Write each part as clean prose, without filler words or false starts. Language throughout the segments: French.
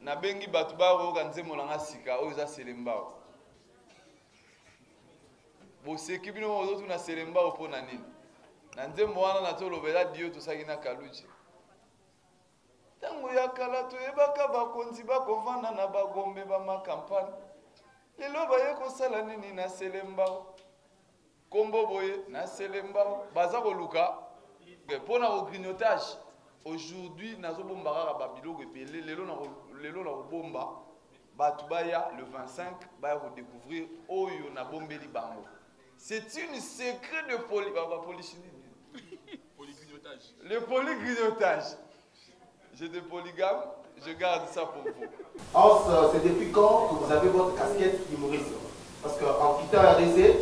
na bengi batu ba ro kanzemo langa sika o za selembao bo sekibino ozo tuna selembao pona nini na nzembo wana na tolo bela dio to sakina kaluchi tango ya kala to ebaka bakonzi bakovana na bagombe ba makampani lelo baye ko sala nini na selembao kombo boye na selembao baza ko luka pona au grignotage. Aujourd'hui, nous avons bomba le 25, redécouvrir Oyo na bombeli bango. C'est un secret de polygrignotage. Le polygrignotage. J'étais polygame, je garde ça pour vous. Hans, c'est depuis quand que vous avez votre casquette humoriste? Parce qu'en quittant RDC,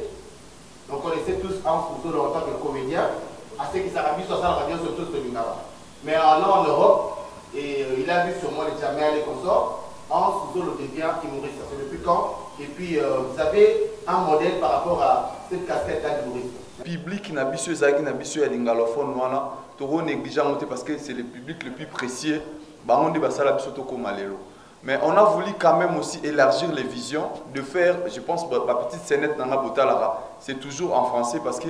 on connaissait tous Hans Ouzo en tant que comédien, à ce qui s'est mis sur sa radio sur tout ce Minara. Mais allant en Europe, et il a vu sur moi les Jamel et consorts, Hans Ouzo le devient humoriste. C'est depuis quand? Et puis vous avez un modèle par rapport à cette casquette-là d'humoriste. Public n'a bisu ezaki na bisu ya lingalophone wana toko négligeant parce que c'est le public le plus précieux bangondi basala biso toko malelo. Mais on a voulu quand même aussi élargir les visions, de faire, je pense, ma petite scénette dans la botalara, c'est toujours en français parce que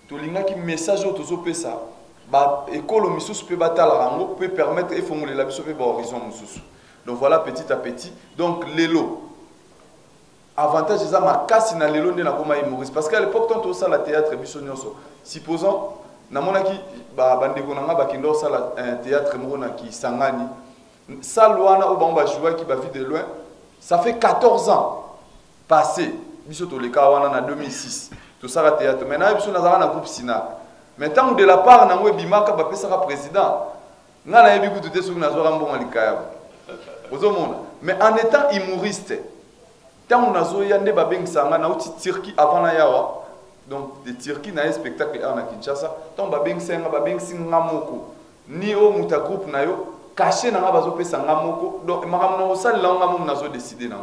tout le monde qui message autour de ça, école misus peut peut permettre et formuler la biso horizon mususu. Donc voilà petit à petit. Donc l'élo. Avantage c'est ça ma casse na l'élo na koma humoriste parce qu'à l'époque tant ça la théâtre biso nyonso. Supposons na mona ki bandeko nanga bakindo ça la théâtre mona ki sangani. Ça loana au bamba jouer qui va vite de loin. Ça fait 14 ans passé. Biso to le ka wana na 2006. Tout ça la théâtre. Maintenant biso na na groupe Sina. Maintenant de la part na ngwe bimaka ba pesa ka président. Nga na yebi kutu te soki na zora mbonga likaya. Ozomona. Mais en étant humoriste, tant on a zoya nde ba bengsanga na uti Turquie avant na yawa. Donc de Turquie na spectacle à na Kinshasa, tant ba bengsenga ba bengsinga moko. Ni o muta groupe na yo caché na bazo pesa ngamoko. Donc makamna osala la ngamo na zo décider na.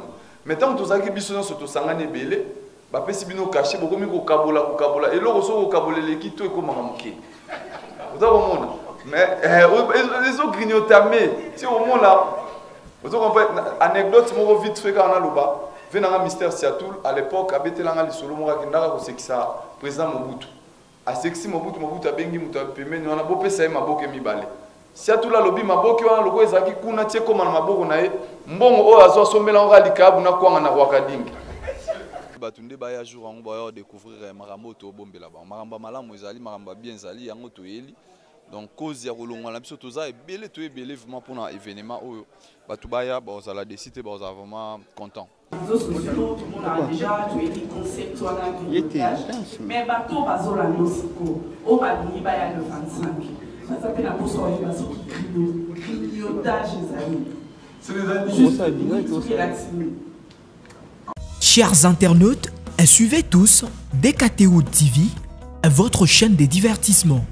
Mais tant to zaki biso na soto sangane belé. Bapesi bino caché bokomi ko kabola et loko so ko kabolele ki to ekomaka moke. Vous avez mon mais ils ont grignotamé. Si au monde là vous avez anecdote moko vite fait quand on a loba venanga mystère Siatoul à l'époque abetelanga lisolo moka kindaka ko sekisa président Mobutu. A sexy Mobutu abengi mutu pemeni wana bopesa maboke mibale. Siatoul alobi maboke wana loko ezaki kuna tie koma na maboko na ye mbongo oyo azo somela nga likabu na kwanga na wakadingi. Batunde baya jour on va découvrir marambo to bombela ba maramba malamu ezali maramba bien ezali yango to yeli donc cause ya kolongwa na biso toza ebele to ebele vraiment pour un événement oyo batu baya ba ozala décider ba ozala vraiment content. Tout le monde a déjà joué des concepts mais bateau bazola nosiko au badini baya le 25 ça s'appelle la bourse grignotage ezali c'est les amis. Chers internautes, suivez tous DKTO TV, votre chaîne de divertissement.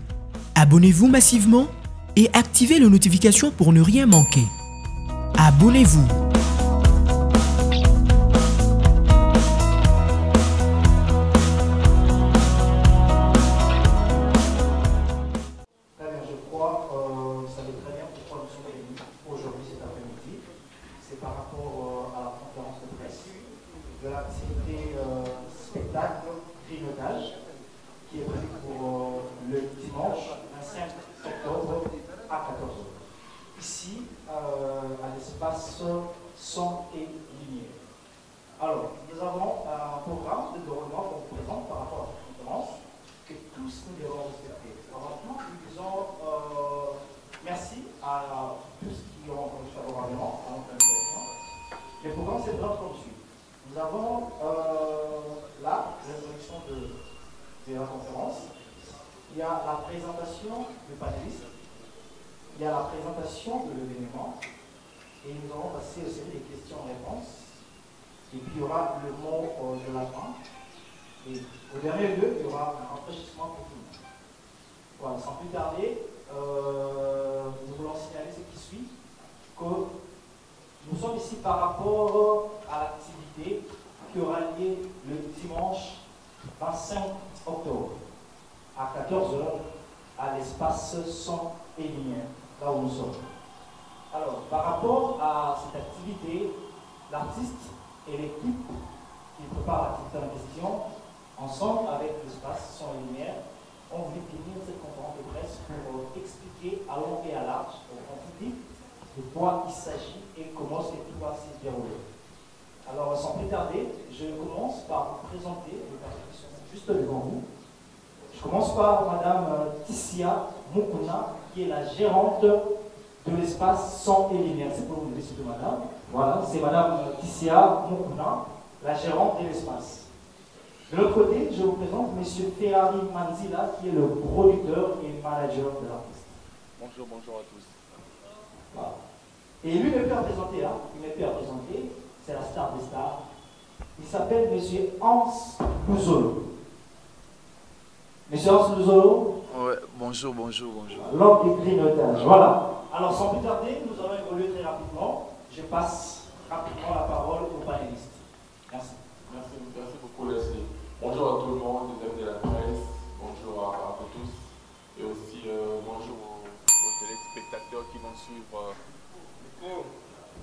Abonnez-vous massivement et activez les notifications pour ne rien manquer. Abonnez-vous. Je crois, vous savez très bien pourquoi nous sommes réunis aujourd'hui cet après-midi. C'est par rapport à la conférence de presse de l'activité spectacle grignotage qui est prévu pour le dimanche 25 octobre à 14h. Ici, à l'espace son et lumière. Alors, nous avons un programme de déroulement qu'on vous présente par rapport à cette conférence que tous nous devons respecter. Avant tout, nous disons merci à tous qui ont répondu favorablement à notre invitation. Le programme s'est comme suit. Nous avons là l'introduction de la conférence. Il y a la présentation du panéliste. Il y a la présentation de l'événement. Et nous allons passer aux séries des questions-réponses. Et puis il y aura le mot de la fin. Et au dernier lieu, il y aura un rafraîchissement pour tout le monde. Voilà, sans plus tarder, nous voulons signaler ce qui suit, que nous sommes ici par rapport à l'activité qui aura lieu le dimanche 25 octobre à 14h à l'espace son et lumière, là où nous sommes. Alors, par rapport à cette activité, l'idée, l'artiste et l'équipe qui prépare l'activité en question, ensemble avec l'espace Son et Lumière, ont voulu tenir cette conférence de presse pour expliquer à long et à large au grand public de quoi il s'agit et comment tout va se dérouler. Alors, sans plus tarder, je commence par vous présenter les personnes qui sont juste devant vous. Je commence par Madame Tissia Mukuna, qui est la gérante de l'espace Son et Lumière. C'est pour vous laisser de Madame. Voilà, c'est Madame Tissia Mukuna, la gérante de l'espace. De l'autre côté, je vous présente M. Ferrari Manzila, qui est le producteur et manager de l'artiste. Bonjour, bonjour à tous. Voilà. Et lui me fait représenter, hein, c'est la star des stars. Il s'appelle M. Hans Luzolo. Monsieur Hans Luzolo. Ouais, bonjour. L'homme du grignotage. Voilà. Alors, sans plus tarder, nous allons évoluer très rapidement. Je passe rapidement la parole aux panélistes. Merci. Merci beaucoup, Leslie. Bonjour à tout le monde, les amis de la presse. Bonjour à vous tous. Et aussi, bonjour aux téléspectateurs qui vont suivre.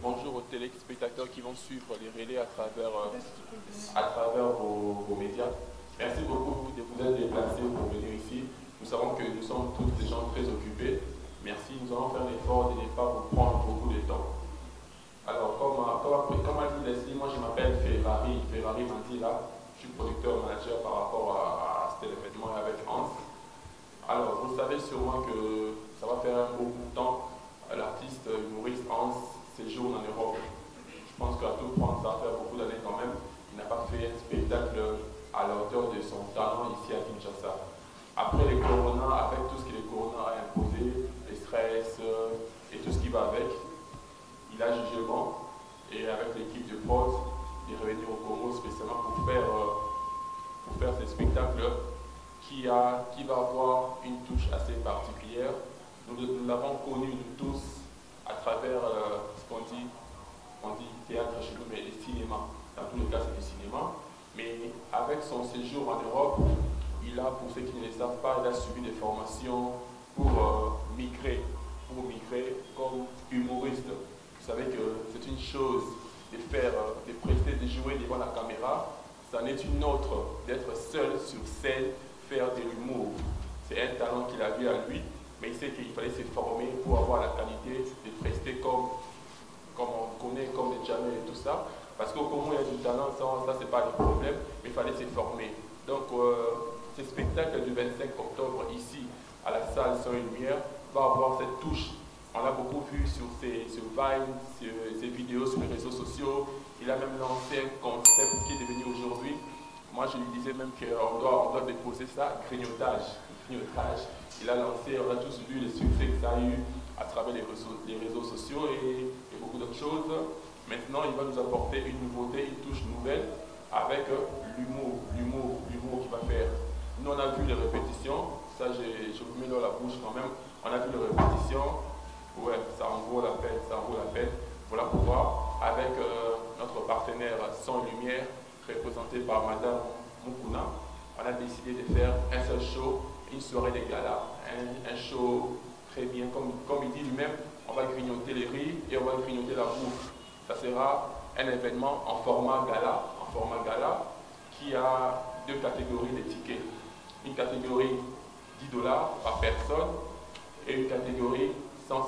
Bonjour aux téléspectateurs qui vont suivre les relais à travers vos médias. Merci beaucoup de vous être déplacés pour venir ici. Nous savons que nous sommes tous des gens très occupés. Merci, nous allons faire l'effort de ne pas vous prendre beaucoup de temps. Alors, comme a dit Leslie, moi je m'appelle Ferrari Mandila. Je suis producteur manager par rapport à cet événement avec Hans. Alors, vous savez sûrement que ça va faire un beau bout de temps. L'artiste humoriste Hans séjourne en Europe. Je pense qu'à tout prendre, ça va faire beaucoup d'années quand même. Il n'a pas fait un spectacle à la hauteur de son talent ici à Kinshasa. Après les corona, avec tout ce que les corona a imposé, les stress et tout ce qui va avec, il a jugé bon, et avec l'équipe de prod, il est revenu au Congo spécialement pour faire ce spectacle qui va avoir une touche assez particulière. Nous l'avons connu nous tous à travers ce qu'on dit théâtre chez nous, mais le cinéma. Dans tous les cas, c'est du cinéma. Mais avec son séjour en Europe, pour ceux qui ne le savent pas, il a suivi des formations pour migrer comme humoriste. Vous savez que c'est une chose de prester, de jouer devant la caméra. Ça n'est une autre d'être seul sur scène, faire de l'humour. C'est un talent qu'il a vu à lui, mais il sait qu'il fallait se former pour avoir la qualité de prester comme on connaît, comme les jamais et tout ça. Parce qu'au Congo, il y a du talent, ça c'est pas le problème, mais il fallait se former. Donc, ce spectacle du 25 octobre ici, à la salle Son et Lumière, va avoir cette touche. On l'a beaucoup vu sur ses Vines, ses vidéos sur les réseaux sociaux. Il a même lancé un concept qui est devenu aujourd'hui. Moi, je lui disais même qu'on doit déposer ça, grignotage. Il a lancé, on a tous vu les succès que ça a eu à travers les réseaux sociaux et beaucoup d'autres choses. Maintenant, il va nous apporter une nouveauté, une touche nouvelle avec l'humour qu'il va faire. Nous, on a vu les répétitions. Ça, je vous mets dans la bouche quand même. On a vu les répétitions. Ouais, ça en vaut la peine. Voilà pourquoi, avec notre partenaire Son et Lumière, représenté par Madame Mukuna, on a décidé de faire un seul show, une soirée de gala, un show très bien, comme il dit lui-même, on va grignoter les riz et on va grignoter la bouffe. Ça sera un événement en format gala qui a deux catégories de tickets. Une catégorie $10 par personne et une catégorie $150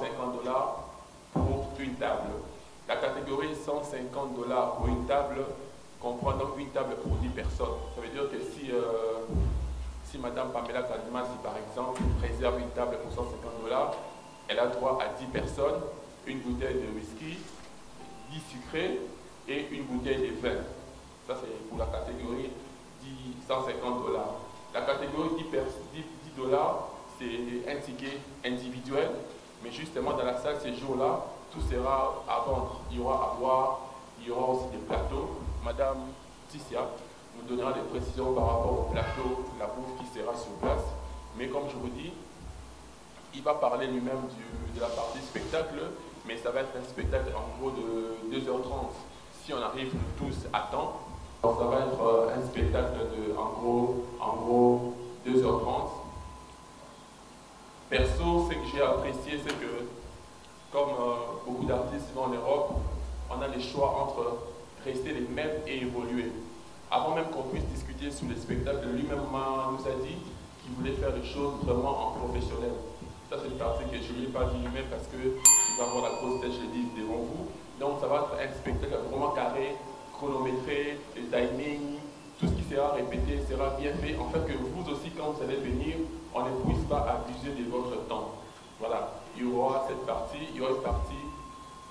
pour une table. La catégorie $150 pour une table comprend donc une table pour 10 personnes. Ça veut dire que si Madame Pamela Kadimasi, par exemple, réserve une table pour $150, elle a droit à 10 personnes, une bouteille de whisky, 10 sucrés et une bouteille de vin. Ça, c'est pour la catégorie $150. La catégorie $10, c'est un ticket individuel, mais justement dans la salle ces jours-là, tout sera à vendre. Il y aura à boire, il y aura aussi des plateaux. Madame Tissia nous donnera des précisions par rapport au plateau, la bouffe qui sera sur place. Mais comme je vous dis, il va parler lui-même de la partie spectacle, mais ça va être un spectacle en gros de 2h30. Si on arrive tous à temps, ça va être un spectacle de en gros 2h30. Perso, ce que j'ai apprécié, c'est que comme beaucoup d'artistes vont en Europe, on a a le choix entre rester les mêmes et évoluer. Avant même qu'on puisse discuter sur les spectacles, lui-même nous a dit qu'il voulait faire des choses vraiment en professionnel. Ça, c'est une partie que je ne lui ai pas dit lui-même parce qu'il va avoir la grosse tête, je l'ai dit devant vous. Donc, ça va être un spectacle vraiment carré, chronométré, le timing, tout ce qui sera répété sera bien fait. En fait, que vous aussi, quand vous allez venir, on ne puisse pas abuser de votre temps. Voilà, il y aura cette partie, il y aura une partie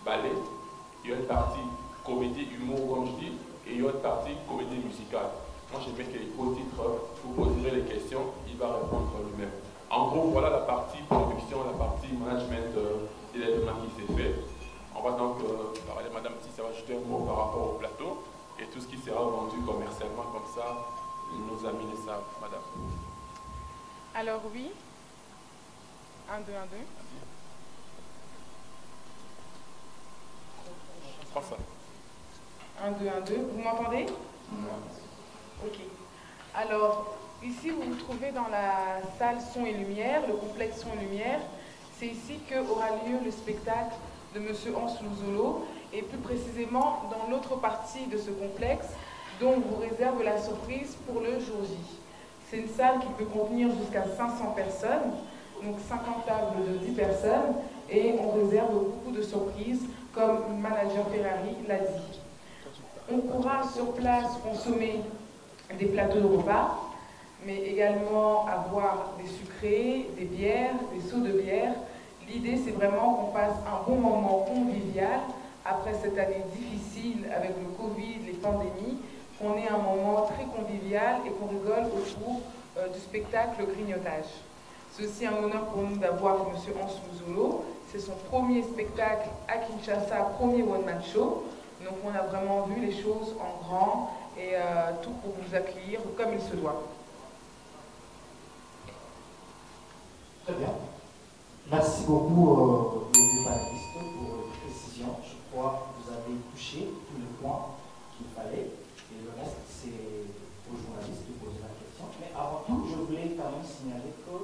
ballet, il y aura une partie comédie, humour, comme je dis, et il y aura une partie comédie musicale. Moi, je mets que au titre, vous poserez les questions, il va répondre lui-même. En gros, voilà la partie production, la partie management de l'événement qui s'est fait. On va donc parler, Madame Tissa va ajouter un mot par rapport au plateau et tout ce qui sera vendu commercialement, comme ça, nos amis le savent, Madame. Alors oui, 1, 2, 1, 2. Prends ça. 1, 2, 1, 2. Vous m'entendez? Ok. Alors, ici, vous vous trouvez dans la salle Son et Lumière, le complexe Son et Lumière. C'est ici qu'aura lieu le spectacle de M. Hans Louzolo, et plus précisément dans l'autre partie de ce complexe, dont on vous réserve la surprise pour le jour J. C'est une salle qui peut contenir jusqu'à 500 personnes, donc 50 tables de 10 personnes, et on réserve beaucoup de surprises, comme le manager Ferrari l'a dit. On pourra sur place consommer des plateaux de repas, mais également avoir des sucrés, des bières, des seaux de bière. L'idée, c'est vraiment qu'on passe un bon moment convivial après cette année difficile avec le Covid, les pandémies, qu'on ait un moment très convivial et qu'on rigole autour du spectacle Grignotage. C'est aussi un honneur pour nous d'avoir M. Hans Louzolo. C'est son premier spectacle à Kinshasa, premier one-man show. Donc on a vraiment vu les choses en grand et tout pour vous accueillir comme il se doit. Très bien. Merci beaucoup les deux panélistes pour les précisions. Je crois que vous avez touché tous les points qu'il fallait. Et le reste, c'est aux journalistes de poser la question. Mais avant tout, je voulais quand même signaler que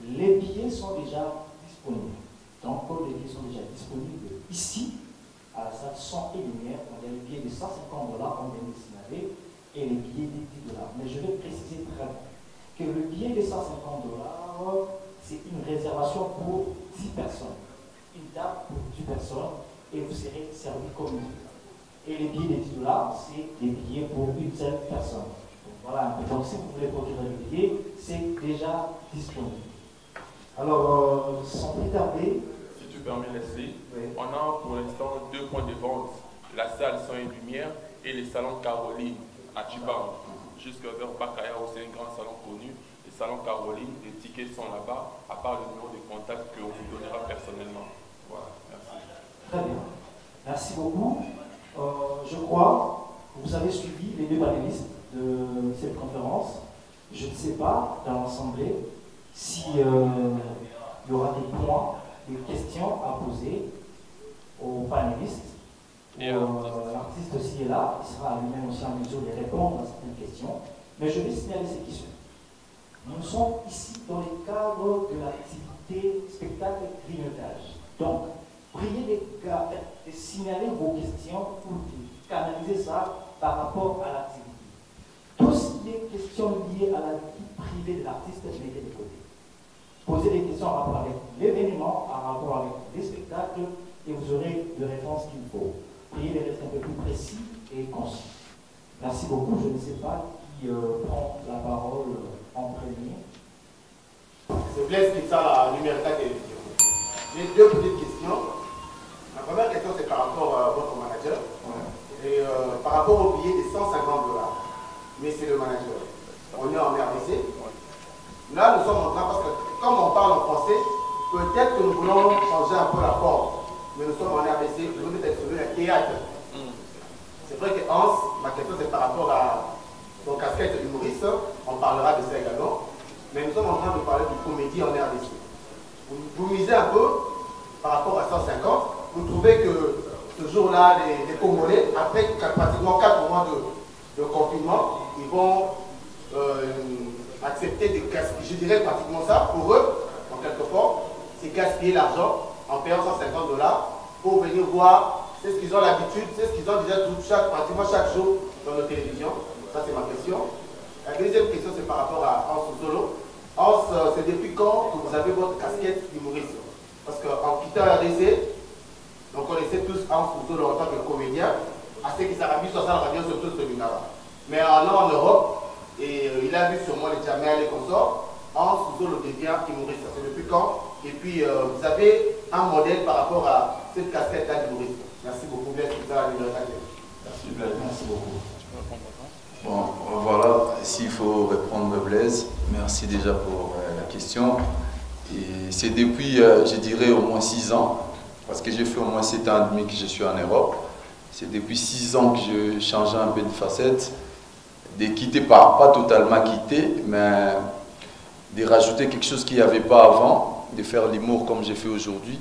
les billets sont déjà disponibles. Donc, les billets sont déjà disponibles ici, à la salle Son et Lumière. On a les billets de 150 $, on vient de signaler, et les billets de 10 $. Mais je vais préciser très bien que le billet de 150 $, c'est une réservation pour 10 personnes. Une table pour 10 personnes, et vous serez servi comme une. Et les billets de 10 $, c'est des billets pour une seule personne. Donc, voilà un peu. Donc, si vous voulez procurer le billet, c'est déjà disponible. Alors, sans plus tarder. Si tu permets, Leslie, oui. On a pour l'instant 2 points de vente, la salle Son et Lumière et les salons Caroline à Djibar, jusqu'à vers Bakaya, où c'est un grand salon connu. Les salons Caroline, les tickets sont là-bas, à part le numéro de contact qu'on vous donnera personnellement. Voilà, merci. Très bien. Merci beaucoup. Je crois que vous avez suivi les deux panélistes de cette conférence. Je ne sais pas, dans l'Assemblée, s'il y aura des points, des questions à poser aux panélistes. L'artiste aussi est là, il sera lui-même aussi en mesure de répondre à certaines questions. Mais je vais signaler ces questions. Nous sommes ici dans le cadre de l'activité spectacle grignotage. Donc, priez les gars de signaler vos questions pour canaliser ça par rapport à l'activité. Tout ce qui est questions liées à la vie privée de l'artiste, mettez de côté. Posez des questions en rapport avec l'événement, en rapport avec les spectacles, et vous aurez les réponses qu'il faut. Priez de rester un peu plus précis et concis. Merci beaucoup. Je ne sais pas qui prend la parole en premier. C'est Blaise Pizza, la Numérica Télévision. J'ai 2 petites questions. Ma première question, c'est par rapport à votre manager. Et par rapport au billet de 150 $. Mais c'est le manager. On est en RDC. Là, nous sommes en train, parce que comme on parle en français, peut-être que nous voulons changer un peu la forme. Mais nous sommes en RDC, nous sommes sur le théâtre. C'est vrai que Hans, ma question c'est par rapport à son casquette humoriste, on parlera de ça également. Mais nous sommes en train de parler de comédie en RDC. Vous misez un peu par rapport à 150, vous trouvez que ce jour-là, les Congolais, après pratiquement 4 mois de confinement, ils vont accepter de gaspiller, je dirais pratiquement ça, pour eux, en quelque sorte, c'est gaspiller l'argent en payant 150 $ pour venir voir C'est ce qu'ils ont l'habitude, c'est ce qu'ils ont déjà pratiquement chaque jour dans nos télévisions. Ça, c'est ma question. La deuxième question, c'est par rapport à Hans Solo. Hans, c'est depuis quand que vous avez votre casquette d'humoriste? Parce qu'en quittant RDC, on connaissait tous Hans Solo en tant que comédien. À ce qui s'arrête sur ça, radio surtout ce Minara. Mais en allant en Europe, et il a vu sur moi les Jamel et consorts, Hans Solo devient humoriste. C'est depuis quand? Et puis, vous avez un modèle par rapport à cette casquette-là d'humoriste. Merci beaucoup, Blaise. Merci, Blaise. Merci beaucoup. Bon, voilà, s'il faut répondre Blaise, merci déjà pour la question. Et c'est depuis, je dirais, au moins 6 ans, parce que j'ai fait au moins 7 ans et demi que je suis en Europe. C'est depuis 6 ans que je changeais un peu de facette, de quitter, pas totalement quitter, mais de rajouter quelque chose qu'il n'y avait pas avant, de faire l'humour comme j'ai fait aujourd'hui.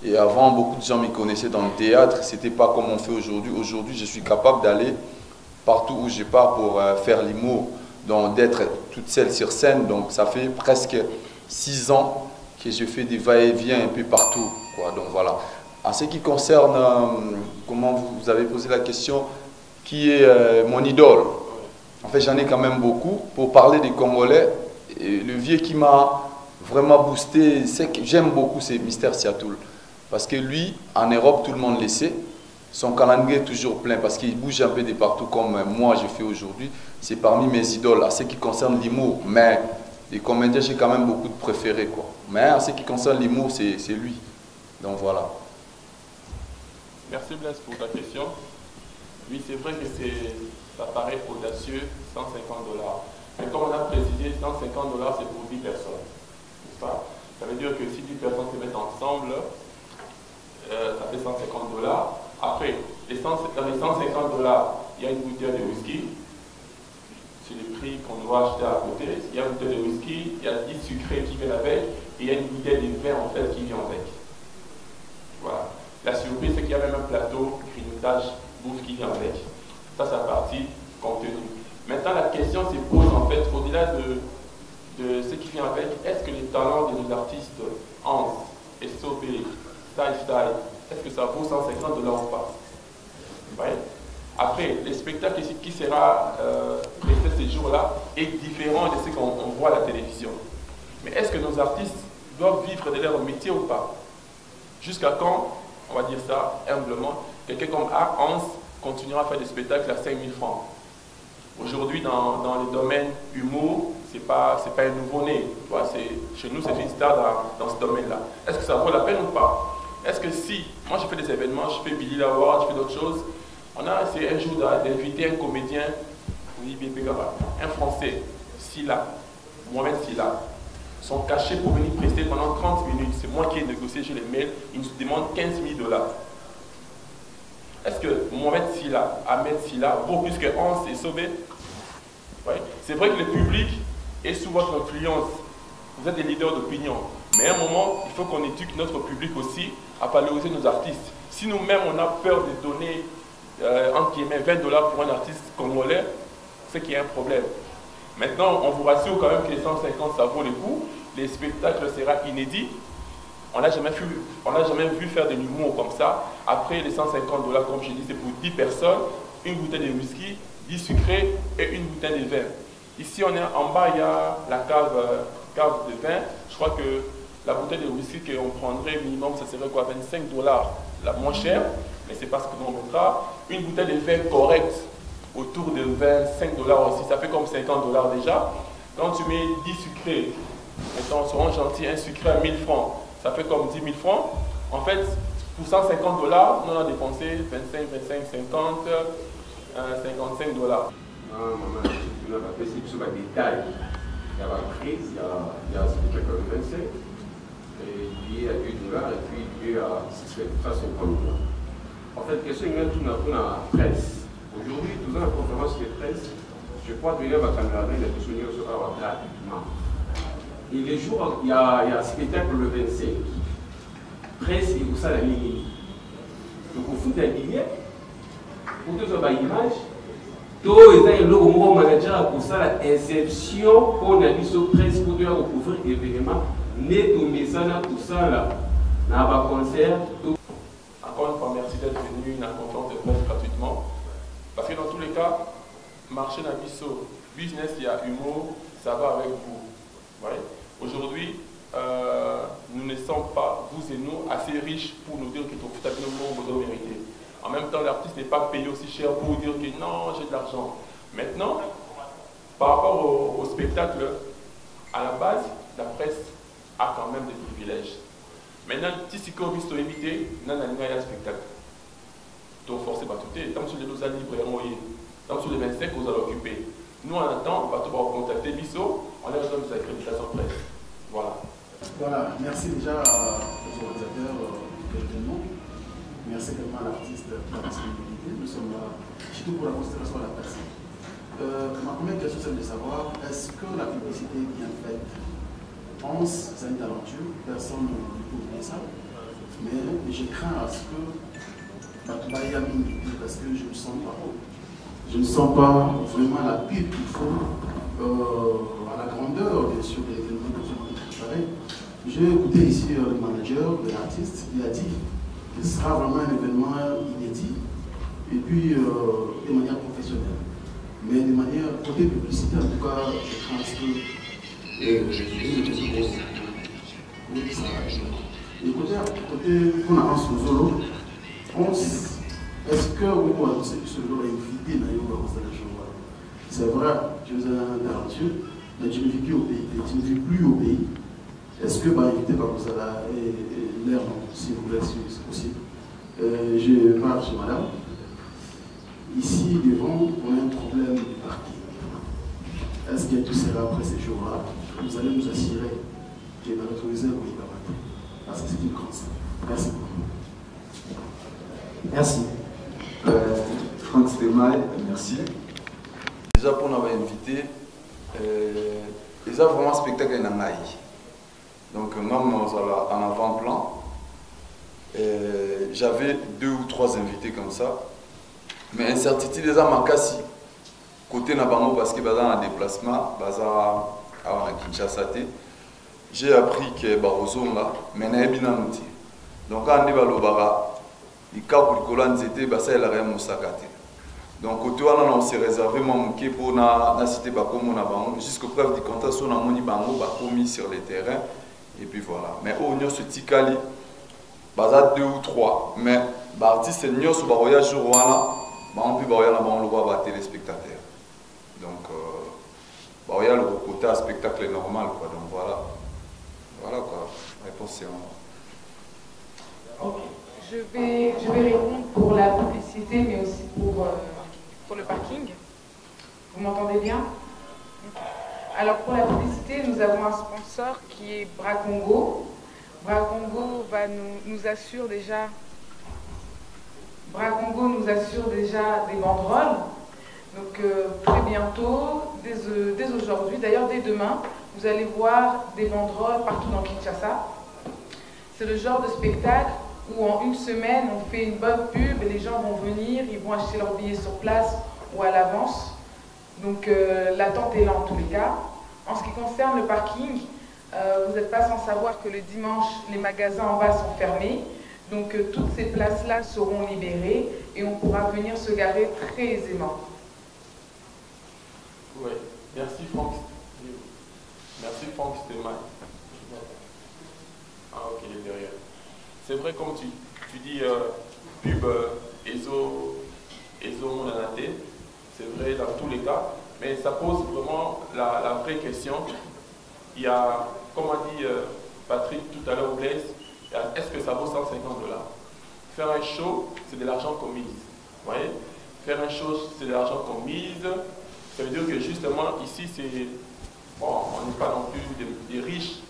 Et avant, beaucoup de gens me connaissaient dans le théâtre, c'était pas comme on fait aujourd'hui. Aujourd'hui, je suis capable d'aller partout où je pars pour faire l'humour, donc d'être toute seule sur scène. Donc ça fait presque 6 ans que je fais des va-et-vient un peu partout, quoi. Donc voilà. En ce qui concerne, comment vous avez posé la question, qui est mon idole? En fait, j'en ai quand même beaucoup. Pour parler des Congolais, et le vieux qui m'a vraiment boosté, c'est que j'aime beaucoup, c'est Mister Siatoul. Parce que lui, en Europe, tout le monde le sait. Son calendrier est toujours plein parce qu'il bouge un peu de partout comme moi je fais aujourd'hui. C'est parmi mes idoles en ce qui concerne l'humour. Mais les comédiens, j'ai quand même beaucoup de préférés, quoi. Mais en ce qui concerne l'humour, c'est lui. Donc voilà. Merci Blaise pour ta question. Oui, c'est vrai que ça paraît audacieux, 150 $. Mais comme on a précisé, 150 $, c'est pour 10 personnes. N'est-ce pas? Ça veut dire que si 10 personnes se mettent ensemble, ça fait 150 $. Après, les 150 $, il y a une bouteille de whisky. C'est le prix qu'on doit acheter à côté. Il y a une bouteille de whisky, il y a 10 sucrés qui viennent avec, et il y a une bouteille de vin en fait qui vient avec. Voilà. La surprise, c'est qu'il y a même un plateau, grignotage, bouffe qui vient avec. Ça, c'est la partie contenu. Maintenant, la question se pose en fait, au-delà de ce qui vient avec, est-ce que les talents de nos artistes, Hans, SOB, Style, est-ce que ça vaut 150 $ ou pas? Ouais. Après, le spectacle qui sera présenté ces jours-là est différent de ce qu'on voit à la télévision. Mais est-ce que nos artistes doivent vivre de leur métier ou pas? Jusqu'à quand, on va dire ça humblement, quelqu'un comme Hans continuera à faire des spectacles à 5 000 francs. Aujourd'hui, dans le domaine humour, c'est pas un nouveau-né. Chez nous, c'est une star dans ce domaine-là. Est-ce que ça vaut la peine ou pas? Est-ce que si, moi je fais des événements, je fais Billy Laward, je fais d'autres choses, on a essayé un jour d'inviter un comédien, un Français, Silla, Mohamed Silla. Son cachet pour venir prester pendant 30 minutes, c'est moi qui ai négocié, je les mails, il nous demande 15 000 $. Est-ce que Mohamed Silla, Ahmed Silla, vaut plus que Hans et Sobé? Ouais. C'est vrai que le public est sous votre influence, vous êtes des leaders d'opinion, mais à un moment, il faut qu'on éduque notre public aussi à valoriser nos artistes. Si nous-mêmes, on a peur de donner, entre guillemets, 20 $ pour un artiste congolais, c'est qu'il y a un problème. Maintenant, on vous rassure quand même que les 150, ça vaut le coup. Les spectacles seront inédits. On n'a jamais vu faire de l'humour comme ça. Après, les 150 $, comme je dis, c'est pour 10 personnes, une bouteille de whisky, 10 sucrés et une bouteille de vin. Ici, on est en bas, il y a la cave de vin. Je crois que la bouteille de whisky qu'on prendrait minimum, ça serait quoi, 25 $, la moins chère, mais c'est pas ce que nous on mettra. Une bouteille de vin correcte, autour de 25 $ aussi, ça fait comme 50 $ déjà. Quand tu mets 10 sucrés, mettons, seront gentils, un sucré à 1000 francs, ça fait comme 10 000 francs. En fait, pour 150 $, nous on a dépensé 25, 25, 50, 55 $. Maman, tu n'as pas fait sur le détail. Il y a la crise, il y a ce qui 25, lié à 2 $ et puis lié à 150 $. En fait, question est tout la presse. Aujourd'hui, nous avons la conférence de presse. Je crois que la caméra est la question sera gratuitement. Et les jours, il y a un spectacle le 25. Presse et tout ça la ligne. Donc, au foot, il y a une ligne. Pour que ce soit l'image, tout est le gros manager pour ça la inception pour la mission presse pour recouvrir l'événement. Net au message, tout ça là. Dans un concert. Encore une fois, merci d'être venu. conférence de presse gratuitement. Parce que dans tous les cas, marché d'un biseau, business, il y a humour, ça va avec vous. Ouais. Aujourd'hui, nous ne sommes pas, vous et nous, assez riches pour nous dire que tout à fait vous doit mériter. En même temps, l'artiste n'est pas payé aussi cher pour dire que non, j'ai de l'argent. Maintenant, par rapport au spectacle, à la base, la presse a quand même des privilèges. Maintenant, si on veut éviter, il y a un spectacle. Donc, forcément, tout est. Tant sur les 12 livres, tant sur les 25, vous allez occuper. Nous, en attendant, on va contacter Bissot, on leur donne des accréditations presse. Voilà. Voilà, merci déjà aux organisateurs de l'événement. Merci également à l'artiste pour la disponibilité. Nous sommes là, surtout pour la considération de la personne. Ma première question, c'est de savoir, est-ce que la publicité qui est faite, 11 années d'aventure, personne ne peut oublier ça, mais je crains à ce que Batoubaï a mis, parce que je ne sens pas. Je ne sens pas vraiment la pub qu'il faut à la grandeur, bien sûr, des événements que nous avons préparés. J'ai écouté ici le manager de l'artiste, il a dit que ce sera vraiment un événement inédit et puis de manière professionnelle. Mais de manière côté publicité, en tout cas, je pense que côté qu'on avance au Zolo, est-ce que vous pouvez annoncer que ce Zolo est invité dans la constellation? C'est vrai, je vous ai un talentueux, mais je ne vis plus au pays. Je ne vis plus au pays. Est-ce que inviter par ça là et l'air, s'il vous plaît, si c'est possible? Je parle chez madame. Ici, devant, on a un problème de parking. Est-ce que tout sera après ces jours-là? Vous allez nous assurer que dans notre réserve, vous ne pas. Parce que c'est une grande salle. Merci beaucoup. Merci. Franck Stemay, merci. Déjà, pour nous avoir invité, ils ont vraiment un spectacle en Naï. Donc, nous sommes en avant-plan. J'avais 2 ou 3 invités comme ça. Mais incertitude déjà makasi côté na bango parce que baza en déplacement baza à Kinshasa. J'ai appris que barozonga mais na ebina muti. Donc quand on balobara ika kulikolo nzete basa ela rien mosakate. Donc côté wana on s'est réservé moké pour na cité bakomo na bango jusqu'au preuve du contrat so na moni bango ba commis sur le terrain et puis voilà. Mais au nyoso tikali baza 2 ou 3 mais ba artiste nyoso ba voyage jour wana on peut voir le téléspectateur. Donc, il y a le côté à spectacle normal. Quoi. Donc voilà. Voilà quoi. Réponse est en... Ok. Je vais répondre pour la publicité, mais aussi pour le parking. Vous m'entendez bien? Alors pour la publicité, nous avons un sponsor qui est Bracongo. Bracongo nous assure déjà... Bracongo nous assure déjà des banderoles. Donc très bientôt, dès aujourd'hui, d'ailleurs dès demain, vous allez voir des banderoles partout dans Kinshasa. C'est le genre de spectacle où en une semaine, on fait une bonne pub et les gens vont venir, ils vont acheter leurs billets sur place ou à l'avance. Donc l'attente est là en tous les cas. En ce qui concerne le parking, vous n'êtes pas sans savoir que le dimanche, les magasins en bas sont fermés. Donc toutes ces places-là seront libérées et on pourra venir se garer très aisément. Oui, merci Franck. Merci Franck Stemay. Ah ok, il est derrière. C'est vrai comme tu dis pub ESO Monanaté, c'est vrai dans tous les cas, mais ça pose vraiment la vraie question. Il y a, comme a dit Patrick tout à l'heure, Blaise, est-ce que ça vaut 150 $? Faire un show, c'est de l'argent qu'on mise. Vous voyez? Faire un show, c'est de l'argent qu'on mise. Ça veut dire que justement, ici, c'est... Bon, on n'est pas non plus des riches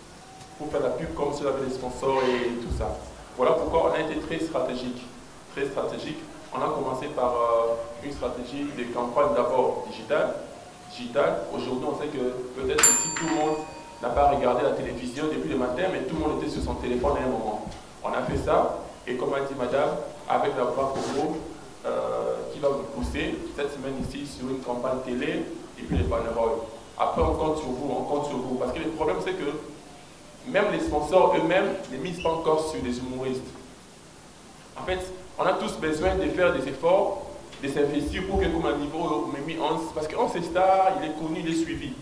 pour faire la pub comme cela avec les sponsors et tout ça. Voilà pourquoi on a été très stratégique. Très stratégique. On a commencé par une stratégie de campagne d'abord digitale. Aujourd'hui, on sait que peut-être ici, tout le monde n'a pas regardé la télévision depuis le matin, mais tout le monde était sur son téléphone à un moment. On a fait ça, et comme a dit madame, avec la voix Congo, qui va vous pousser cette semaine ici sur une campagne télé, et puis les banderoles. Après, on compte sur vous, parce que le problème c'est que même les sponsors eux-mêmes ne misent pas encore sur les humoristes. En fait, On a tous besoin de faire des efforts, de s'investir pour que comme un niveau Mimi 11, parce que 11 Star, il est connu, il est suivi.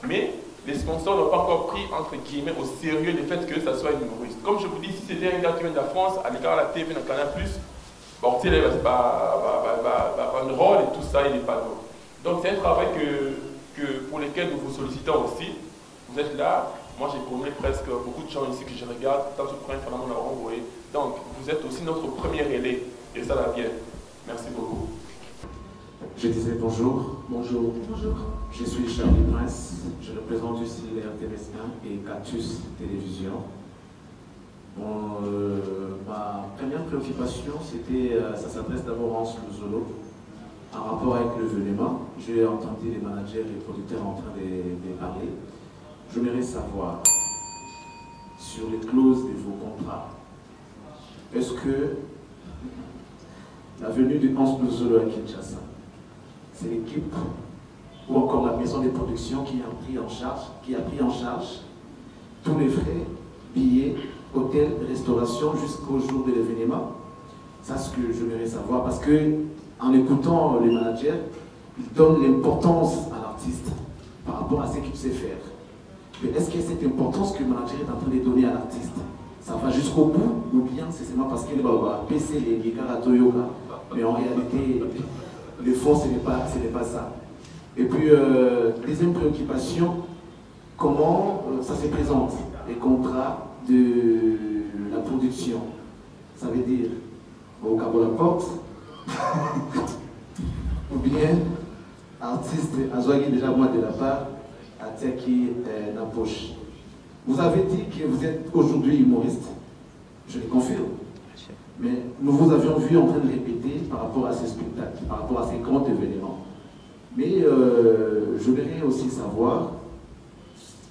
Mais les sponsors n'ont pas encore pris, entre guillemets, au sérieux le fait que ça soit une humoriste. Comme je vous dis, si c'était un gars qui vient de la France, à l'écart de la TV, dans le Canal+, bon, tu sais, il va prendre un rôle et tout ça, il n'est pas bon. Donc c'est un travail pour lequel nous vous sollicitons aussi. Vous êtes là, moi j'ai connu presque beaucoup de gens ici que je regarde, tant que le Prince Fernand l'a renvoyé. Donc vous êtes aussi notre premier relais, et ça va bien. Merci beaucoup. Je disais bonjour. Bonjour. Bonjour. Je suis Charlie Prince. Je représente ici les RTVS1 et Cactus Télévision. Bon, ma première préoccupation, c'était, ça s'adresse d'abord à Hans Luzolo, en rapport avec l'événement. J'ai entendu les managers et les producteurs en train de parler. J'aimerais savoir, sur les clauses de vos contrats, est-ce que la venue de Hans Luzolo à Kinshasa, c'est l'équipe ou encore la maison de production qui a pris en charge tous les frais, billets, hôtel, restauration jusqu'au jour de l'événement? C'est ce que j'aimerais savoir, parce que en écoutant les managers, ils donnent l'importance à l'artiste par rapport à ce qu'il sait faire. Mais est-ce que cette importance que le manager est en train de donner à l'artiste, ça va jusqu'au bout, ou bien c'est seulement parce qu'il va PC les Karatoyoga, mais en réalité, le fond, ce n'est pas ça. Et puis, deuxième préoccupation, comment ça se présente, les contrats de la production? Ça veut dire, au cabo la porte, ou bien, artiste, Azouagi déjà moi de la part, à Tiaki la poche. Vous avez dit que vous êtes aujourd'hui humoriste, je le confirme. Mais nous vous avions vu en train de répéter par rapport à ces spectacles, par rapport à ces grands événements. Mais je voudrais aussi savoir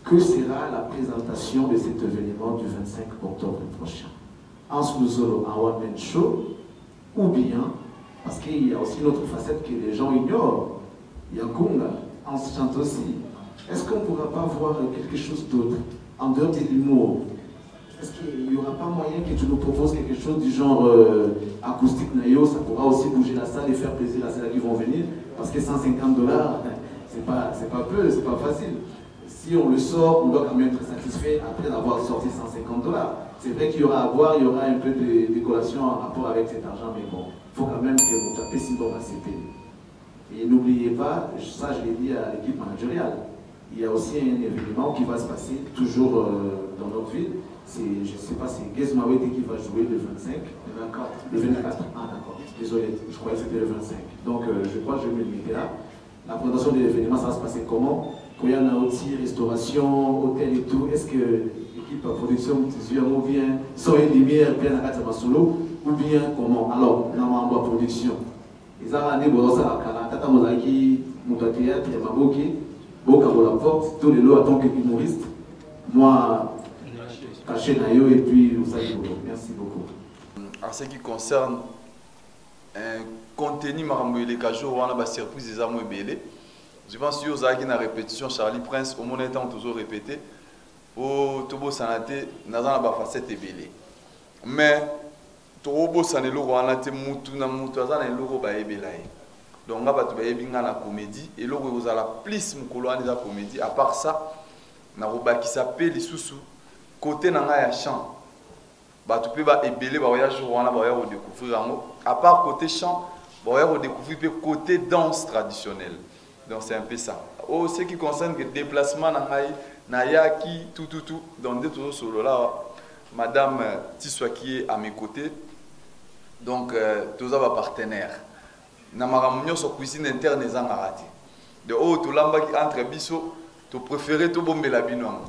que sera la présentation de cet événement du 25 octobre prochain. Hans Luzolo en one-man show, ou bien, parce qu'il y a aussi une autre facette que les gens ignorent, il y a Kunga, Hans chante aussi. Est-ce qu'on ne pourra pas voir quelque chose d'autre, en dehors de l'humour? Est-ce qu'il n'y aura pas moyen que tu nous proposes quelque chose du genre acoustique Nayo? Ça pourra aussi bouger la salle et faire plaisir à ceux qui vont venir, parce que $150, c'est pas peu, c'est pas facile. Si on le sort, on doit quand même être satisfait après d'avoir sorti $150. C'est vrai qu'il y aura à boire, il y aura un peu de décoration en rapport avec cet argent, mais bon, il faut quand même que vous tapez si bon à CP. Et n'oubliez pas, ça je l'ai dit à l'équipe managériale, il y a aussi un événement qui va se passer toujours dans notre ville. Je ne sais pas, c'est Gezmawete qui va jouer le 25. Le 24. Ah d'accord, désolé, je croyais que c'était le 25. Donc je crois que je vais me limiter là. La présentation de l'événement, ça va se passer comment? Quand il y a aussi restauration, hôtel et tout, est-ce que l'équipe production ou bien son et lumière bien à Katama Solo, ou bien comment? Alors, dans ma production, ils ont amené Borosa à Kala, Tata Mozaki, Mouta Théâtre, Maboki, Boka la porte, tous les lots en tant qu'humoriste. Moi, caché Nayo et puis vous savez. Merci beaucoup. En ce qui concerne un contenu Marambouyele Kajo, on a une surprise des armes belé. Je pense que vous avez une répétition, Charlie Prince, au moment où toujours répété, au Tobo Sanate, nous avons une facette belé. Mais, Tobo Sanelo, on a été moutou, on a été moutou, donc on a été la comédie, et là, vous avez plus de la comédie. À part ça, on a qui s'appelle les sous-sous, côté de la chant. Tu peux ébélé, découvrir. À part côté chant, tu peux découvrir le côté danse traditionnelle. Donc c'est un peu ça. Oh, ce qui concerne le déplacement, Nayaki, tout. Donc, tout solo là, Madame Tissoua qui est à mes côtés. Donc, tous les partenaires. Namaramunion sur cuisine interne et raté. De haut, tout l'amba qui entre biso, tu préfères tout bomber la binoam.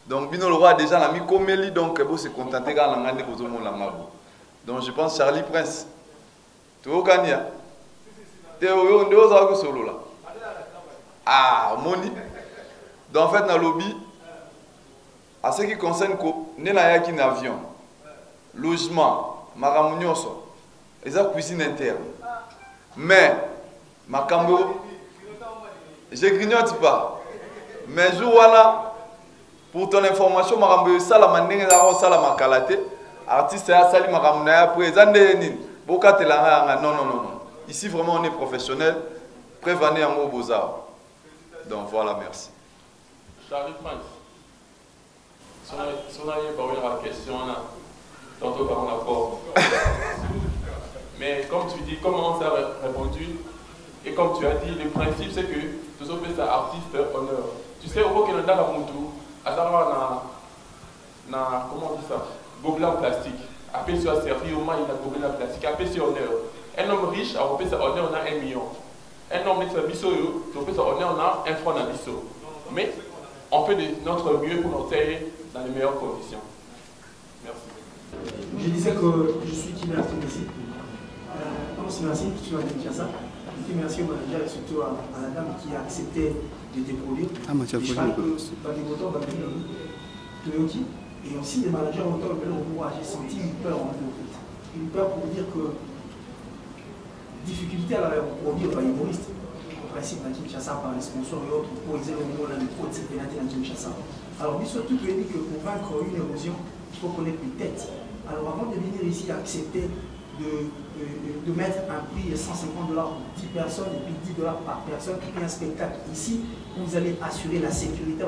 Donc, Bino le roi déjà l'a mis comme lui, donc il se contenter quand on a des choses. Donc, je pense Charlie Prince. Tu veux gagner? Tu es au solo là. Ah, Moni. Donc, en fait, dans le lobby, à ce qui concerne un avion, logement, maramunioso, et ça, cuisine interne. Mais, ma cambo, je grignote pas. Mais, je vois pour ton information, je ça la manière ça la makalate. Artiste a sali maramuna après zande Non, non, non. Ici, vraiment, on est professionnel. Prévenez en haut beaux-arts. Donc, voilà, merci. Charlie Prince. Si on a eu la question, tantôt par mon apport. Mais comme tu dis, comment on s'est répondu, et comme tu as dit, le principe c'est que tout ça fait ça artiste honneur. Tu sais, au moins qu'il y a dans mon tour, à savoir, comment on dit ça, gobelin plastique. Après, sur servi, au moins il a gobelin plastique. Après, c'est honneur. Un homme riche, a fait ça honneur, on a 1 million. Un homme qui fait bisso, on fait ça honneur, on a 1 franc dans bisso. Mais on fait de notre mieux pour nous tailler dans les meilleures conditions. Merci. Je disais que je suis Kimberly ici. Merci, tu vas dire ça. Merci au manager et surtout à la dame qui a accepté de décoller. Je parle que dans les votants, et aussi les managers votants, j'ai senti une peur en nous. Une peur pour dire que difficulté à la produit aux humoristes. Au principe, dans Kinshasa, par les sponsors et autres, pour exercer le niveau de trop de cette pénalité dans Kinshasa. Alors, il surtout que pour vaincre une érosion, il faut connaître les têtes. Alors, avant de venir ici, accepter de mettre un prix de 150 $ pour 10 personnes et puis 10 $ par personne qui fait un spectacle ici, vous allez assurer la sécurité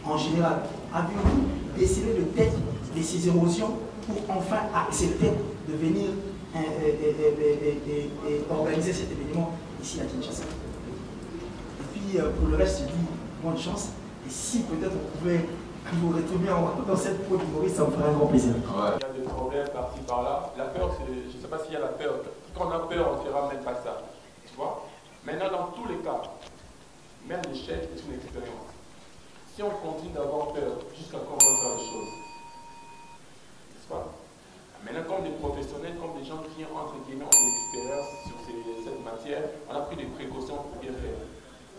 en général. Avez-vous décidé de tête de ces érosions pour enfin accepter de venir et organiser cet événement ici à Kinshasa? Et puis pour le reste, je dis bonne chance. Et si peut-être on pouvait vous retrouver dans cette peau d'humoriste, ça me ferait un grand plaisir. Ouais. Il y a des problèmes par-ci par-là. La peur, je ne sais pas s'il y a la peur. Quand on a peur, on ne fera même pas ça. Tu vois? Maintenant, dans tous les cas, même l'échec est une expérience. Si on continue d'avoir peur, jusqu'à quand on va faire les choses? N'est-ce pas? Maintenant, comme des professionnels, comme des gens qui entre guillemets ont une expérience sur cette matière, on a pris des précautions pour bien faire.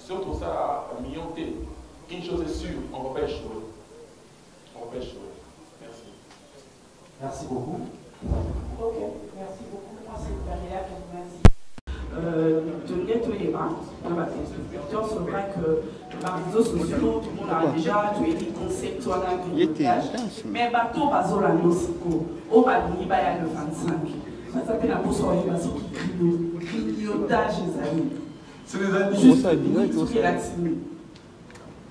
Si on trouve ça à 1 million T, une chose est sûre, on ne va pas échouer. On va pas échouer. Merci. Merci beaucoup. Ok, merci beaucoup. Moi, c'est Daniela qui vous remercie. C'est vrai que par les réseaux sociaux, tout le monde a déjà dit concept ou un grignotage. Mais bateau bazo la nosiko, au Bali, il y a le 25. Ça s'appelle la poisson qui grignotage, les amis. C'est les amis. Juste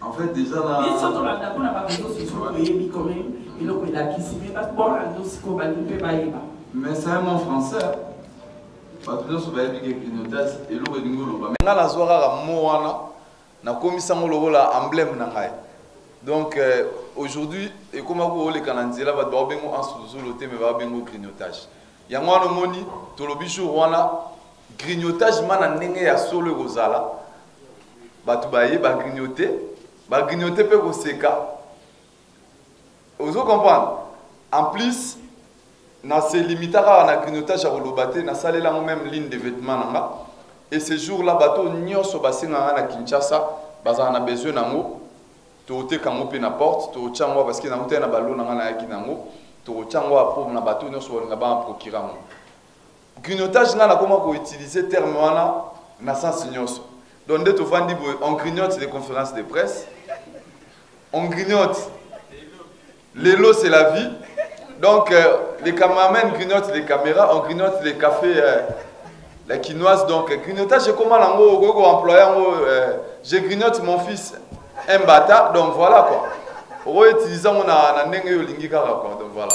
en fait, déjà là. Et surtout là, on a pas réseaux sociaux, il y a qui s'y met, parce que bon, la nosiko, mais c'est un mot français. Donc aujourd'hui, et comme vous les Canadiens, va devoir bien en sous-zoloté, mais va bien au grignotage. Il y a un moni, tout le bichou wana grignotage man n'engé à solo gozala. Batubaye ba grignoter peut go seka. Vous comprenez? En plus, na se limitara na grignotage à Rolobate, na salé la même ligne de vêtements nanga. Et ce jour-là, bateau nyoso basinga na Kinshasa, baza na besoin nango. Tote kango pe na porte, to changwa parce que na mutena balo nanga na yaki nango, to changwa pour na bateau nyoso nga ba procurer mo. Grignotage nga na comment ko utiliser terme wana na sens nyoso. Donc de to vandi on grignote des conférences de presse. On grignote. L'élo c'est la vie. Donc, les caméramans grignotent les caméras, on grignote les cafés, la quinoise. Donc, grignotage, j'ai comment je grignote mon fils un bata, donc voilà quoi. Pour utiliser mon donc voilà.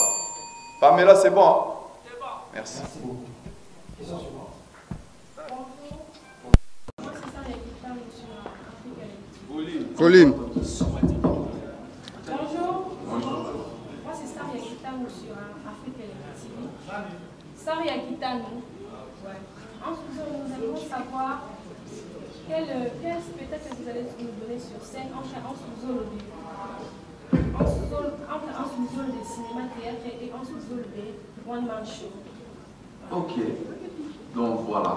Pamela, c'est bon. Merci. Pauline. Saria Gitano. En ce nous allons savoir quel spectacle vous allez nous donner sur scène entre en sous-zone de cinéma, théâtre et en sous-zone de One Man Show. Ok. Donc voilà,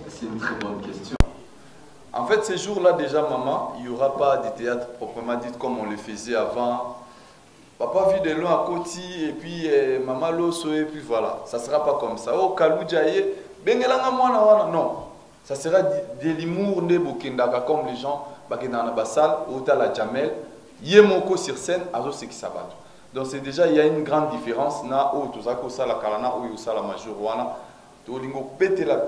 c'est une très bonne question. En fait, ces jours-là, déjà, maman, il n'y aura pas de théâtre proprement dit comme on le faisait avant. Papa vit de loin à côté et puis maman l'osso et puis voilà. Ça ne sera pas comme ça. Oh, Kalou Djaye, Bengelanga Mwana, non. Ça sera de l'humour de Bokendaka comme les gens, Bakendana Bassal, Ota la Jamel, Yemoko sur scène, Azo Seki Sabato. Donc c'est déjà, il y a une grande différence. Na o tozako sala kalana o yo sala major wana. Tolingo betela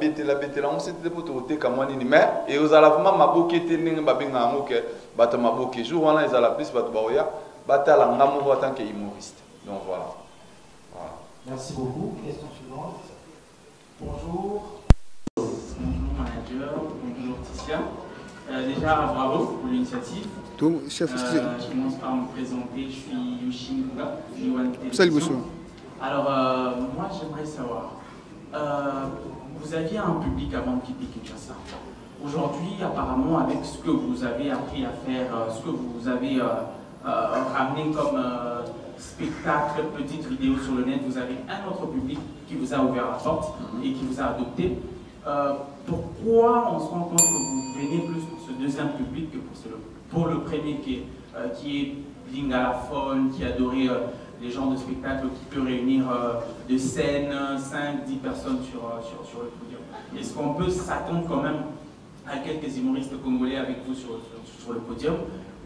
on s'est dépoté comme nini mais et aux alavement maboke teninga babenga ngo ke bata maboke jour wana ils ala plus bata baoya bata la ngamo en tant que humoriste. Donc voilà. Voilà. Merci beaucoup. Question suivante. Bonjour. Bonjour manager, bonjour Ticia. Déjà bravo pour l'initiative. Je commence par me présenter, je suis Yoshi Nguga, Johan Télévision. Alors moi j'aimerais savoir, vous aviez un public avant de quitter Kinshasa. Aujourd'hui apparemment avec ce que vous avez appris à faire, ce que vous avez ramené comme spectacle, petite vidéo sur le net, vous avez un autre public qui vous a ouvert la porte et qui vous a adopté. Pourquoi on se rend compte que vous venez plus pour ce deuxième public que pour le premier qui est lingalaphone, qui adorait les genres de spectacles qui peut réunir de scènes, 5-10 personnes sur le podium? Est-ce qu'on peut s'attendre quand même à quelques humoristes congolais avec vous sur le podium,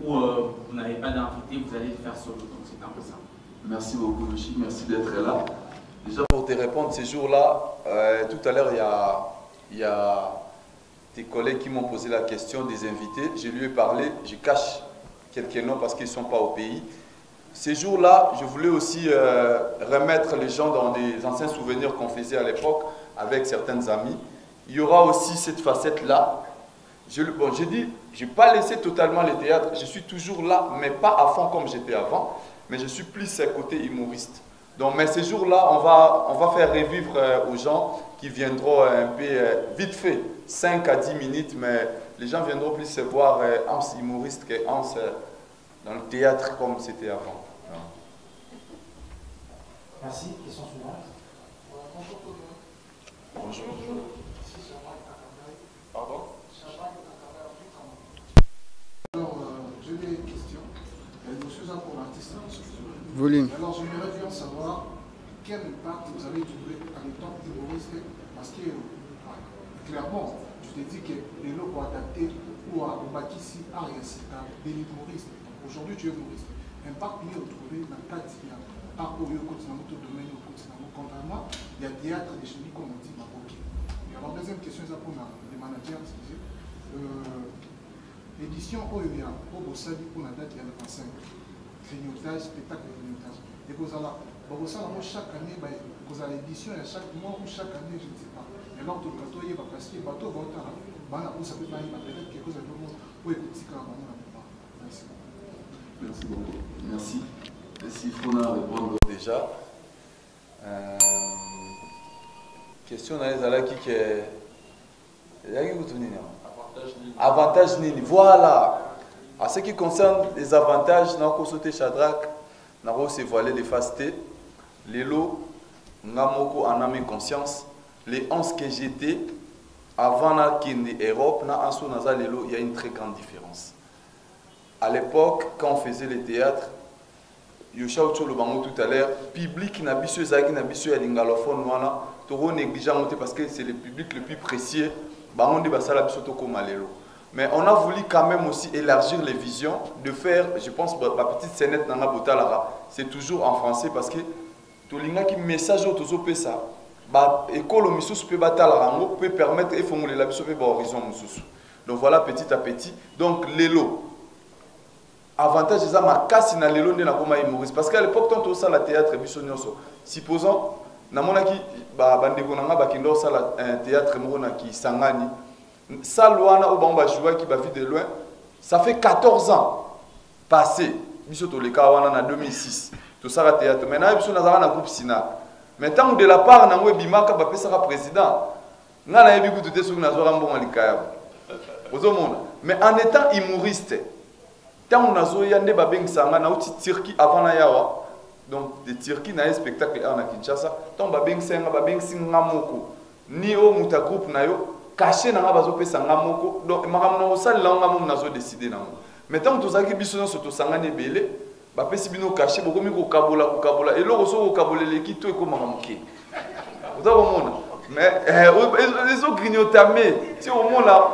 ou vous n'avez pas d'invité, vous allez le faire solo? Donc c'est un peu ça. Merci beaucoup Yoshi, merci d'être là. Déjà pour te répondre, ces jours-là, tout à l'heure il y a tes collègues qui m'ont posé la question des invités. Je lui ai parlé, je cache quelques noms parce qu'ils ne sont pas au pays. Ces jours-là, je voulais aussi remettre les gens dans des anciens souvenirs qu'on faisait à l'époque avec certains amis. Il y aura aussi cette facette-là. J'ai dit, je n'ai pas laissé totalement le théâtre, je suis toujours là, mais pas à fond comme j'étais avant, mais je suis plus côté humoriste. Donc, mais ces jours-là, on va faire revivre aux gens qui viendront un peu vite fait, 5 à 10 minutes, mais les gens viendront plus se voir Hans humoriste que Hans dans le théâtre comme c'était avant. Merci. Question suivante. Bonjour. Pardon? Alors, j'ai des questions. Monsieur Jean pour l'artiste. Volume. Alors, j'aimerais bien savoir quel impact vous avez trouvé en étant humoriste, parce que clairement, je te dis que les lots pour adapter ou à Bakissi à Yassita, des humoristes. Aujourd'hui, tu es humoriste. Impact lié au trouvé dans le cadre à Oyo, continent, tout domaine, au continent. Contrairement, il y a théâtre de chez nous, comme on dit, Maroc. Et alors, deuxième question, c'est pour les managers. Édition Oyo, au Bossadi, pour la date, il y a le 25. Grignotage, spectacle de grignotage. Et vous allez chaque année, vous avez l'édition, chaque mois ou chaque année, je ne sais pas. Et là, tout le temps, il y a parce que le bateau va au temps, ça peut pas peut-être quelque chose de nouveau. Oui, petit quand même. Merci. Merci beaucoup. Merci. S'il faut répondre déjà. Question dans les alaki qui est. Avantage nini. Voilà. En ce qui concerne les avantages, nous avons sauté Shadrach, nous avons se voilé les fastés, les lots, nous avons en âme et conscience, les 11 que j'étais, avant l'Europe, il y a une très grande différence. À l'époque, quand on faisait le théâtre, Yosha Ocholo Bango tout à l'heure, public n'a bisu zaki n'a bisu lingalophone wana, toro négligeant parce que c'est le public le plus précieux, bango de basala biso toko malelo. Mais on a voulu quand même aussi élargir les visions, de faire, je pense, la petite scénette dans la botalara, c'est toujours en français parce que tout le monde qui message au tozo pesa, école au missus peut batalara peut permettre et formuler la biso peut horizon mususu. Donc voilà petit à petit. Donc l'élo. Avantage c'est ma casse na l'élo de la coma humoriste parce qu'à l'époque tant ça la théâtre bisonioso. Supposons na mona ki bandeko na nga bakindo ça la théâtre mona ki sangani. Ça, Luana, on va jouer qui va vite de loin. Ça fait 14 ans passé. Nous en 2006. Tout ça, le théâtre. Maintenant, nous avons un groupe Sina. Maintenant, de la part, nous avons Bimaka, qui est président. Nous avons vu que tout est sur mais en étant humoriste, tant on a joué des babeng sanga, nous avons Turquie avant la yawa. Donc, de Turquie, nous avons un spectacle à Kinshasa. Tant babeng sanga, babeng singamoko. Ni au muta groupe nayo. Caché dans la base de Sangamoko, donc maramno sal langa mom nazo décider nango. Maintenant tous aki biso sur to sangane belé, ba pesi bino caché boko mi ko kabola et loko so ko kabola le kito e ko maramuke. Vous avez mon mais les autres grignotamé, si au monde là.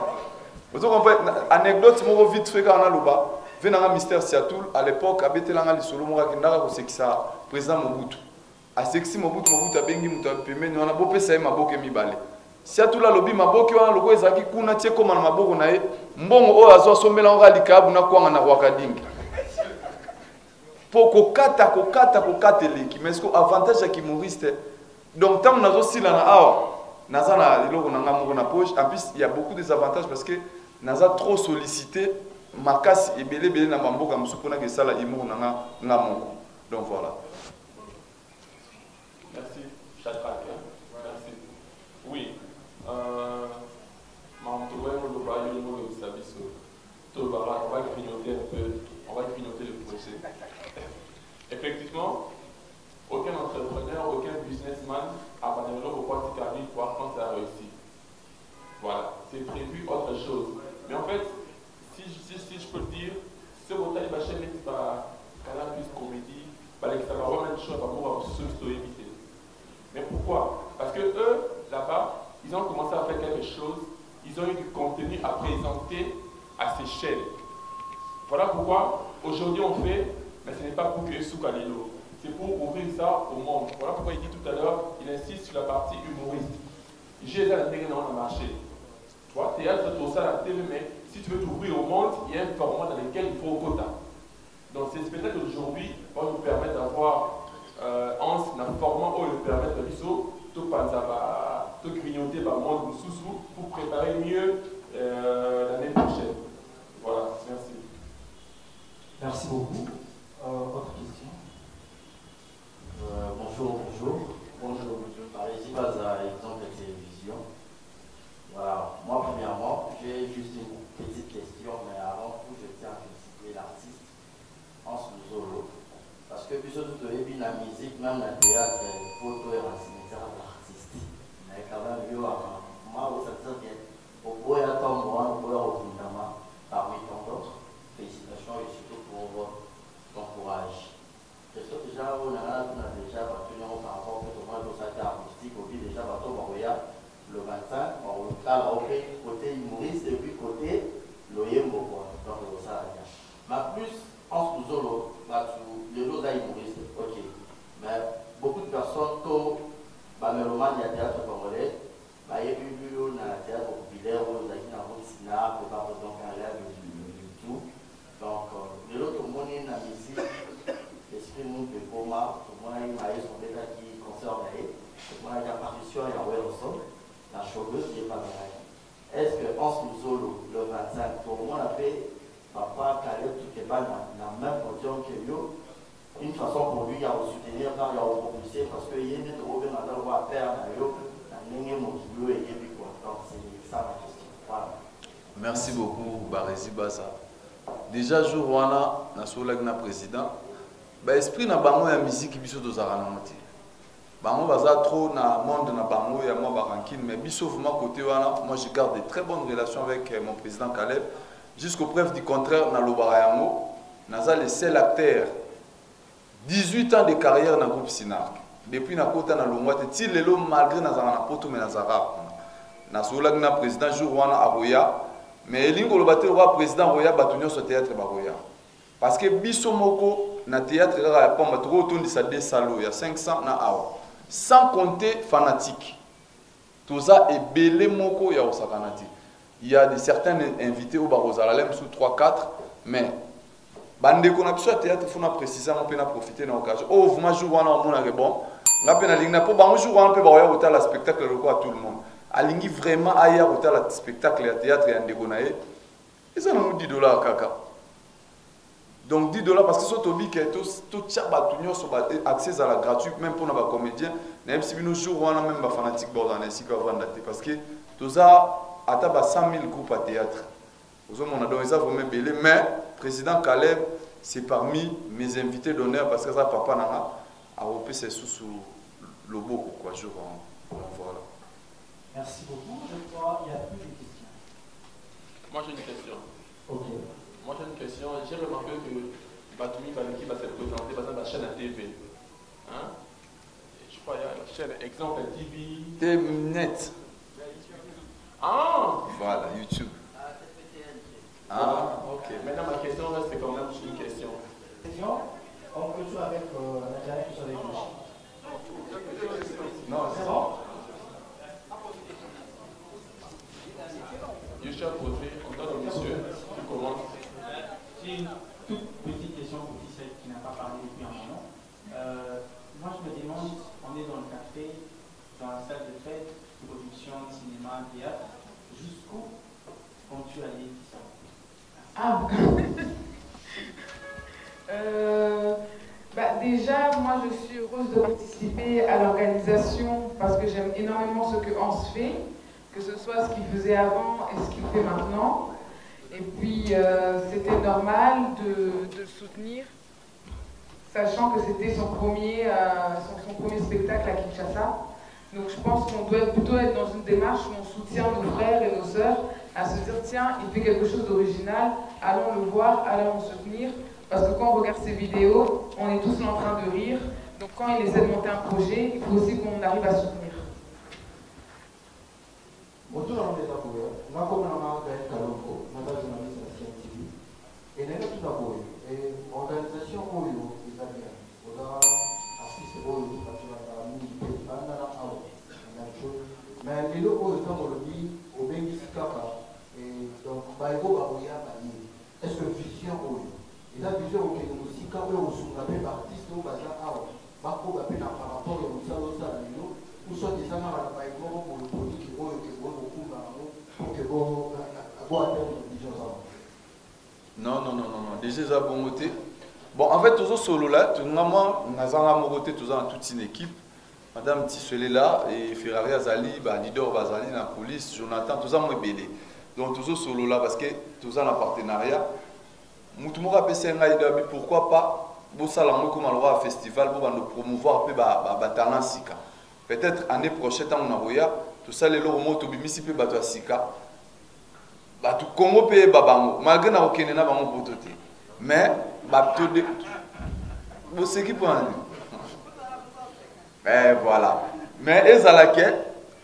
Vous avez compris anecdote moko vite fait quand on a loba. venanga mystère Siatoul à l'époque abetelanga lisolo moka kindaka ko sekisa président Mobutu a seksi Mobutu abengi mutu pembeni wana bopesa ye maboko mibale Siatoul alobi maboko wana loko ezaki kuna tie koma na maboko na ye mbongo oyo azo somela ngo likabu na kwanga na wakadingi po kokata eleki mais ko avantage ya kimoriste donc tant nazo sila na awa naza na liloko na ngamoko na poche en plus il y a beaucoup des avantages parce que naza trop sollicité makasi ebele na bamboka musu pona ke sala imo na ngamoko donc voilà. Merci Chakrak. Merci. Oui. On va grignoter un peu, on va grignoter le projet. Effectivement, aucun entrepreneur, aucun businessman abandonnera au point de carrière quand ça a réussi. Voilà, c'est prévu autre chose. Mais en fait, si je peux le dire, ce bouteille va chaîner par Canal Plus Comédie, ça va vraiment une chose pour se éviter. Mais pourquoi? Parce que eux, là-bas, ils ont commencé à faire quelque chose, ils ont eu du contenu à présenter à ces chaînes. Voilà pourquoi aujourd'hui on fait, mais ce n'est pas pour que Soukalilo, c'est pour ouvrir ça au monde. Voilà pourquoi il dit tout à l'heure, il insiste sur la partie humoriste. J'ai la télé dans le marché. Tu vois, théâtre, tout ça, la télé, mais si tu veux t'ouvrir au monde, il y a un format dans lequel il faut au quota. Donc ces spectacles d'aujourd'hui vont nous permettre d'avoir un format où nous permettre de grignoter le monde sous pour préparer mieux l'année prochaine. Voilà, merci. Merci beaucoup. Autre question? Bonjour. Par ici, pas à exemple de télévision. Voilà. Moi, premièrement, j'ai juste une petite question, mais avant tout, je tiens à féliciter l'artiste Hans Luzolo. Parce que puis surtout, la musique, même le théâtre, photo et un cimetière d'artistes. Mais quand même, moi, ça veut dire qu'au bout d'un temps, moi, parmi tant d'autres, félicitations et surtout pour ton courage. Je sais déjà, on a déjà battu par rapport au moins de cette artistique, au but déjà battu le 25, on a côté humoriste et puis côté l'Oyembo. Donc, ça mais plus en sous-zolo, le lot d'humoriste, ok. Mais beaucoup de personnes, comme Bameloman, il y a théâtre congolais, il y a eu un théâtre populaire, il y a eu un cinéma, il y a eu tout. Donc, le lot de monde est la musique, l'esprit monde de coma, tout le monde a eu son état qui conserve, tout le monde a eu la partition et la ensemble, la chogueuse qui est pas mal. Est-ce que en sous-zolo, le 25, pour moi, la paix, papa, Caleb, tout est pas dans la même podium que lui, une façon pour lui, il y a au soutenir, il y a au propulser, parce qu'il y a une autre à faire, donc c'est ça ma question. Voilà. Merci beaucoup, Baresi Baza. Déjà, jour où on a le président, l'esprit na bango ya musique biso tozara na moti. Bango baza trop na monde na bango ya moi barankine, mais biso vraiment côté wana, moi je garde de très bonnes relations avec mon président Caleb. Jusqu'au preuve du contraire, na Lobarayango, naza le seul acteur 18 ans de carrière dans le groupe Sinark. Depuis na kota na longwate ti lelo malgré na zana poto mais na zara. Na sola na président jour wana a Roya, mais elingo lobate roi président Roya batunyo so théâtre ba Roya. Parce que biso moko na théâtre ya pamba to tondi sa des salons, il y a 500 na awa. Sans compter fanatique. Toza ebele moko ya osakanati. Il y a des certains invités au Barosalalem sous 3-4, mais bande qu'on a besoin de théâtre, il faut précisément profiter de l'occasion. Oh, vous m'avez joué en bon. On a peine à l'ingna pour jouer un peu au la spectacle le quoi tout le monde. À l'ingni vraiment ailleurs au la spectacle et théâtre et en dégonaï. Et ça nous $10 caca. Donc $10 parce que ce tobi que tout tchaba tout sur accès à la gratuite même pour nos comédiens. Même si nous jouons on a même pas fanatique bordanais ainsi qu'on va dater parce que tout ça à 100 000 groupes à théâtre. Vous avez donné ça vraiment belé mais président Caleb c'est parmi mes invités d'honneur parce que ça papa nana a repris ses sous le beau quoi je vois voilà. Merci beaucoup. Je crois qu'il y a plus de questions. Moi j'ai une question. Ok. Moi j'ai une question. J'ai remarqué que Batoumi Valeki va se présenter par exemple la chaîne à TV. Hein? Je crois qu'il y a la chaîne Exemple TV. T-Net. Ah! Voilà, YouTube. Ah, ok. Maintenant ma question c'est comment Yoshia posé, on donne au monsieur qui commence. J'ai une toute petite question pour celle qui n'a pas parlé depuis un moment. Moi, je me demande, on est dans le café, dans la salle de fête, production, cinéma, théâtre, jusqu'où comptes-tu aller? Déjà, moi je suis heureuse de participer à l'organisation parce que j'aime énormément ce que Hans fait, que ce soit ce qu'il faisait avant et ce qu'il fait maintenant. Et puis c'était normal de le soutenir, sachant que c'était son premier spectacle à Kinshasa. Donc je pense qu'on doit plutôt être dans une démarche où on soutient nos frères et nos sœurs à se dire tiens, il fait quelque chose d'original, allons le voir, allons le soutenir. Parce que quand on regarde ses vidéos, on est tous là en train de rire. Donc quand il essaie de monter un projet, il faut aussi qu'on arrive à soutenir. Est-ce que vision et la vision au aussi quand on se rappelle l'artiste au bazar par rapport au ou soit des amas à la pour le produit qui vont non. Déjà bon côté. Bon en fait tous au solo là, tout normalement nazanga mon côté tous en toute une équipe. Madame Tisselé là et Ferrari Azali, Lidor Bazali la police, Jonathan tous en moi belé. Donc tous au solo là parce que tous en partenariat. Moutoumora Pessenga Idabi, pourquoi pas Bossalango comme un festival pour nous promouvoir un peu Batalan Sika. Peut-être année prochaine, on a voyé tout ça, les lots moto bimisi pe bato Sika. Batu Congo pe babango, malgré na aucun na bango pototé. Mais bato de vous c'est qui pour un. Mais voilà. Mais ezalake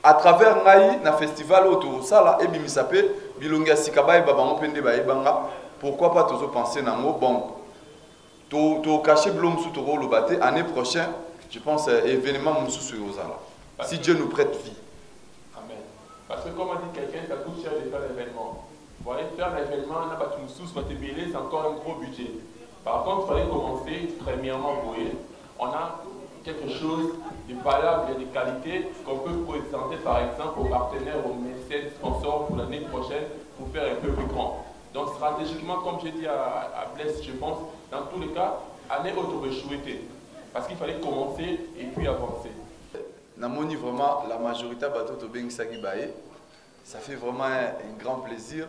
à travers ngai na festival autour ça là et bimisa pe bilonga Sika ba babango pende ba ebanga. Pourquoi pas toujours penser dans mot bon to cacher blom sous toro le baté année prochaine je pense événement moussou sur Ozala si Dieu nous prête vie. Amen. Parce que comme a dit quelqu'un ça coûte cher de faire l'événement. Vous voyez faire l'événement n'a pas tout moussou soit belé c'est encore un gros budget. Par contre il fallait commencer premièrement vous voyez on a quelque chose de valable et de qualité qu'on peut présenter par exemple aux partenaires aux mécènes sponsors pour l'année prochaine pour faire un peu plus grand. Donc stratégiquement, comme j'ai dit à Blaise, je pense, dans tous les cas, année auto-réchouette. Parce qu'il fallait commencer et puis avancer. Namoni vraiment la majorité de Beng Sagibaye. Ça fait vraiment un grand plaisir.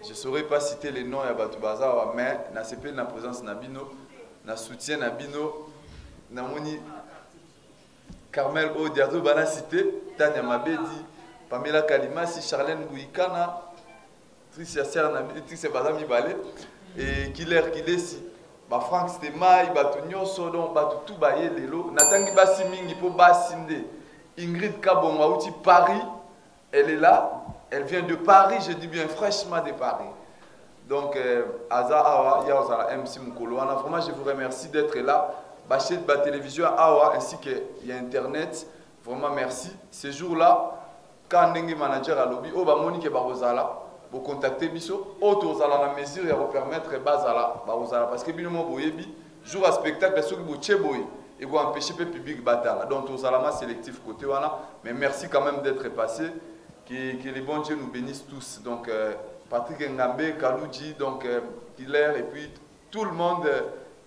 Je ne saurais pas citer les noms de Batou Bazar, mais na CP na présence Nabino, na soutien Nabino, Namoni Carmel Odiazo Bana cité, Tania Mabedi, Pamela Kalimasi, Charlène Bouikana. Tricia Tricia Bazami Balé et Killer Kilesi Franck Stemai Batunyo Sodon Batutu Baye Lelo Natangi Basimingi pour Basinde Ingrid Kabonga Outi Paris elle est là elle vient de Paris je dis bien fraîchement de Paris donc Aza Awa Yaoza MC Mukolo vraiment je vous remercie d'être là Bachet de la télévision Awa ainsi que il y a internet vraiment merci ces jours là quand Nengi manager à lobby oh Monique Barozala pour contacter biso autour à la mesure et permettre bazala parce que binomo boyebi jour à spectacle ceux qui boche boy et vous empêcher le public batala donc aux alama sélectif côté wana mais merci quand même d'être passé que les bons dieux nous bénissent tous donc Patrick Ngambe Kalouji donc Killer et puis tout le monde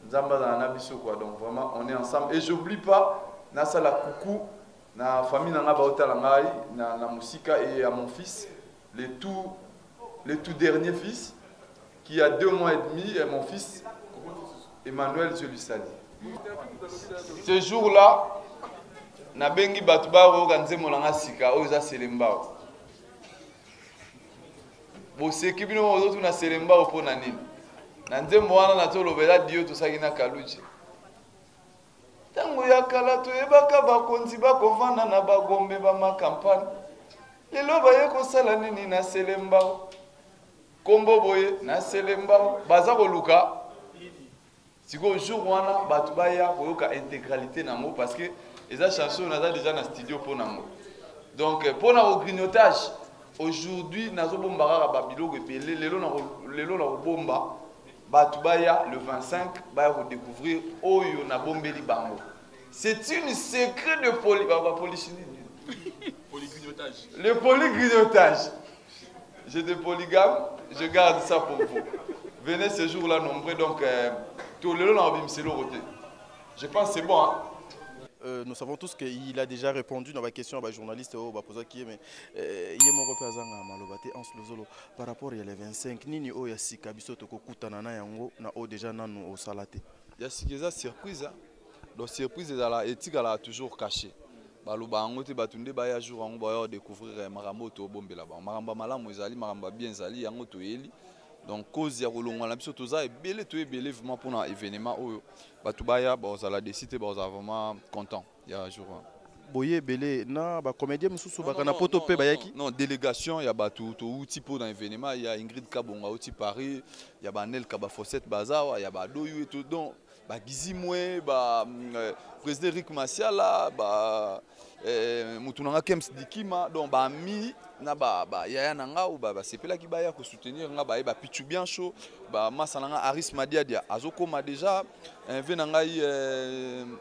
Nzamba dans Nabiso quoi donc vraiment on est ensemble et j'oublie pas Nasa la coucou na famille nanga baota la ngai na musika et à mon fils le tout dernier fils, qui a 2 mois et demi, et mon fils, Emmanuel, je lui salue. Ce jour-là, na bengi batubaro ganze molanga sika, oza selembao. Bo seki bino ozo na selembao po na nini. Na nzembo wana na tolo bela dio to sakina kaluji. Tango ya kala to ebaka bakonzi bakovanda na bagombe ba makampani. Lelo baye ko sala nini na selembao. Kombo boye na selembao baza koluka siko jour wana batu baya koyoka intégralité na mo parce que eza chanson naza déjà na studio pour na mo donc pour na au grignotage aujourd'hui nazo bomba kaka ba biloko epele lelo na bomba batu baya le 25 baya redécouvrir oyo na bombeli bango. C'est une secret de polygrignotage. Le polygrignotage. J'étais polygame, je garde ça pour vous. Venez ce jour-là nombreux, donc tout le long je pense que c'est bon. Hein? Nous savons tous qu'il a déjà répondu dans la question à la journaliste mais par rapport à les 25 nini o ya sika biso to kokutana na yango na o déjà nanu au salate. Ya sikeza surprise. Donc surprise ezala etikala toujours caché. Baloba yango te batunde baya jour yango ba découvrir makambo to bombela ba. Makambo malamu ezali makambo bien ezali yango to yeli. Donc cause ya kolongwa na biso toza ebele to ebele vraiment pour un événement oyo batu baya ba ozala décider ba ozala vraiment content ya jour. Boye belé na ba comédien mususu ba kana poto pe bayaki. Non, délégation ya batu to outi pour un événement, il y a Ingrid Kabonga outi Paris, il y a Banel Kaba Fossette Bazawa, il y a Badoyu et tout donc ba Gizimwe, ba président Rick Masiala, ba mutunanga Kems Dikima donc ba mi na ba yaya nanga ou ba sepela ki baya ko soutenir nga ba Pichu Biancho, ba masalanga Aris Madiadia azokoma déjà venanga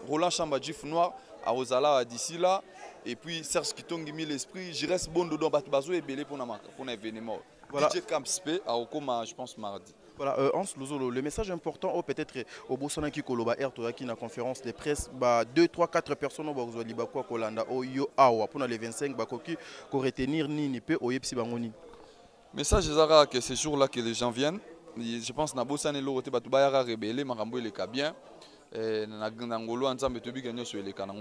Roland Chamba Gif Noir à Rosala d'ici là et puis Serge Kitongi mis l'esprit je reste bon dedans bazo et belé pour un événement. Voilà. DJ Campspe à Okoma je pense mardi. Voilà, Hans Lozolo, le message important peut-être au Botswana qui koloba Ertoa qui na conférence de presse 2 3 4 personnes au Botswana libakwa kolanda o yo awa pour les 25 bakoki ko retenir ni pe o yepsi bangoni. Message ezara que ces jours là que les gens viennent, je pense na Botswana lorote batu bayara rebelle makambo le ka bien.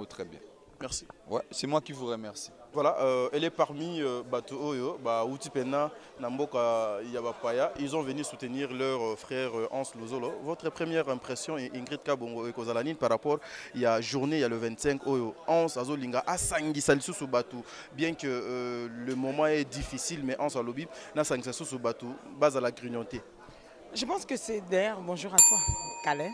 Très bien. Merci. Ouais, c'est moi qui vous remercie. Voilà, elle est parmi Bato Oyo, Outipena, Namboka, Yabapaya. Ils ont venu soutenir leur frère Hans Lozolo. Votre première impression, Ingrid Kabongo et Kozalanine, par rapport à la journée, il y a le 25 Oyo. Hans Azolinga, Asangi Salisu Batou. Bien que le moment est difficile, mais Hans Alobi, Nasangi Salisu Batou, base à la grignoter. Je pense que c'est d'ailleurs, bonjour à toi, Calais.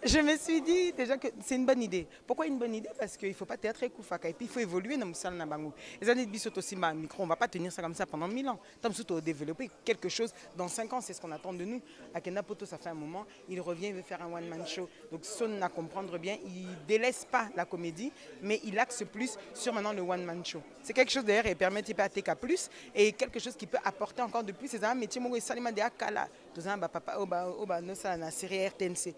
Je me suis dit déjà que c'est une bonne idée. Pourquoi une bonne idée? Parce qu'il ne faut pas être koufaka et puis il faut évoluer dans le salle Nabango. Les années de aussi micro, on ne va pas tenir ça comme ça pendant 1000 ans. Tant que développer quelque chose dans 5 ans, c'est ce qu'on attend de nous. À Kenapoto, ça fait un moment, il revient, il veut faire un one-man show. Donc son à comprendre bien, il ne délaisse pas la comédie, mais il axe plus sur maintenant le one-man show. C'est quelque chose d'ailleurs qui permet de TK plus et quelque chose qui peut apporter encore de plus. C'est un métier où Salima de Akala, tout ça, papa, na série RTNC.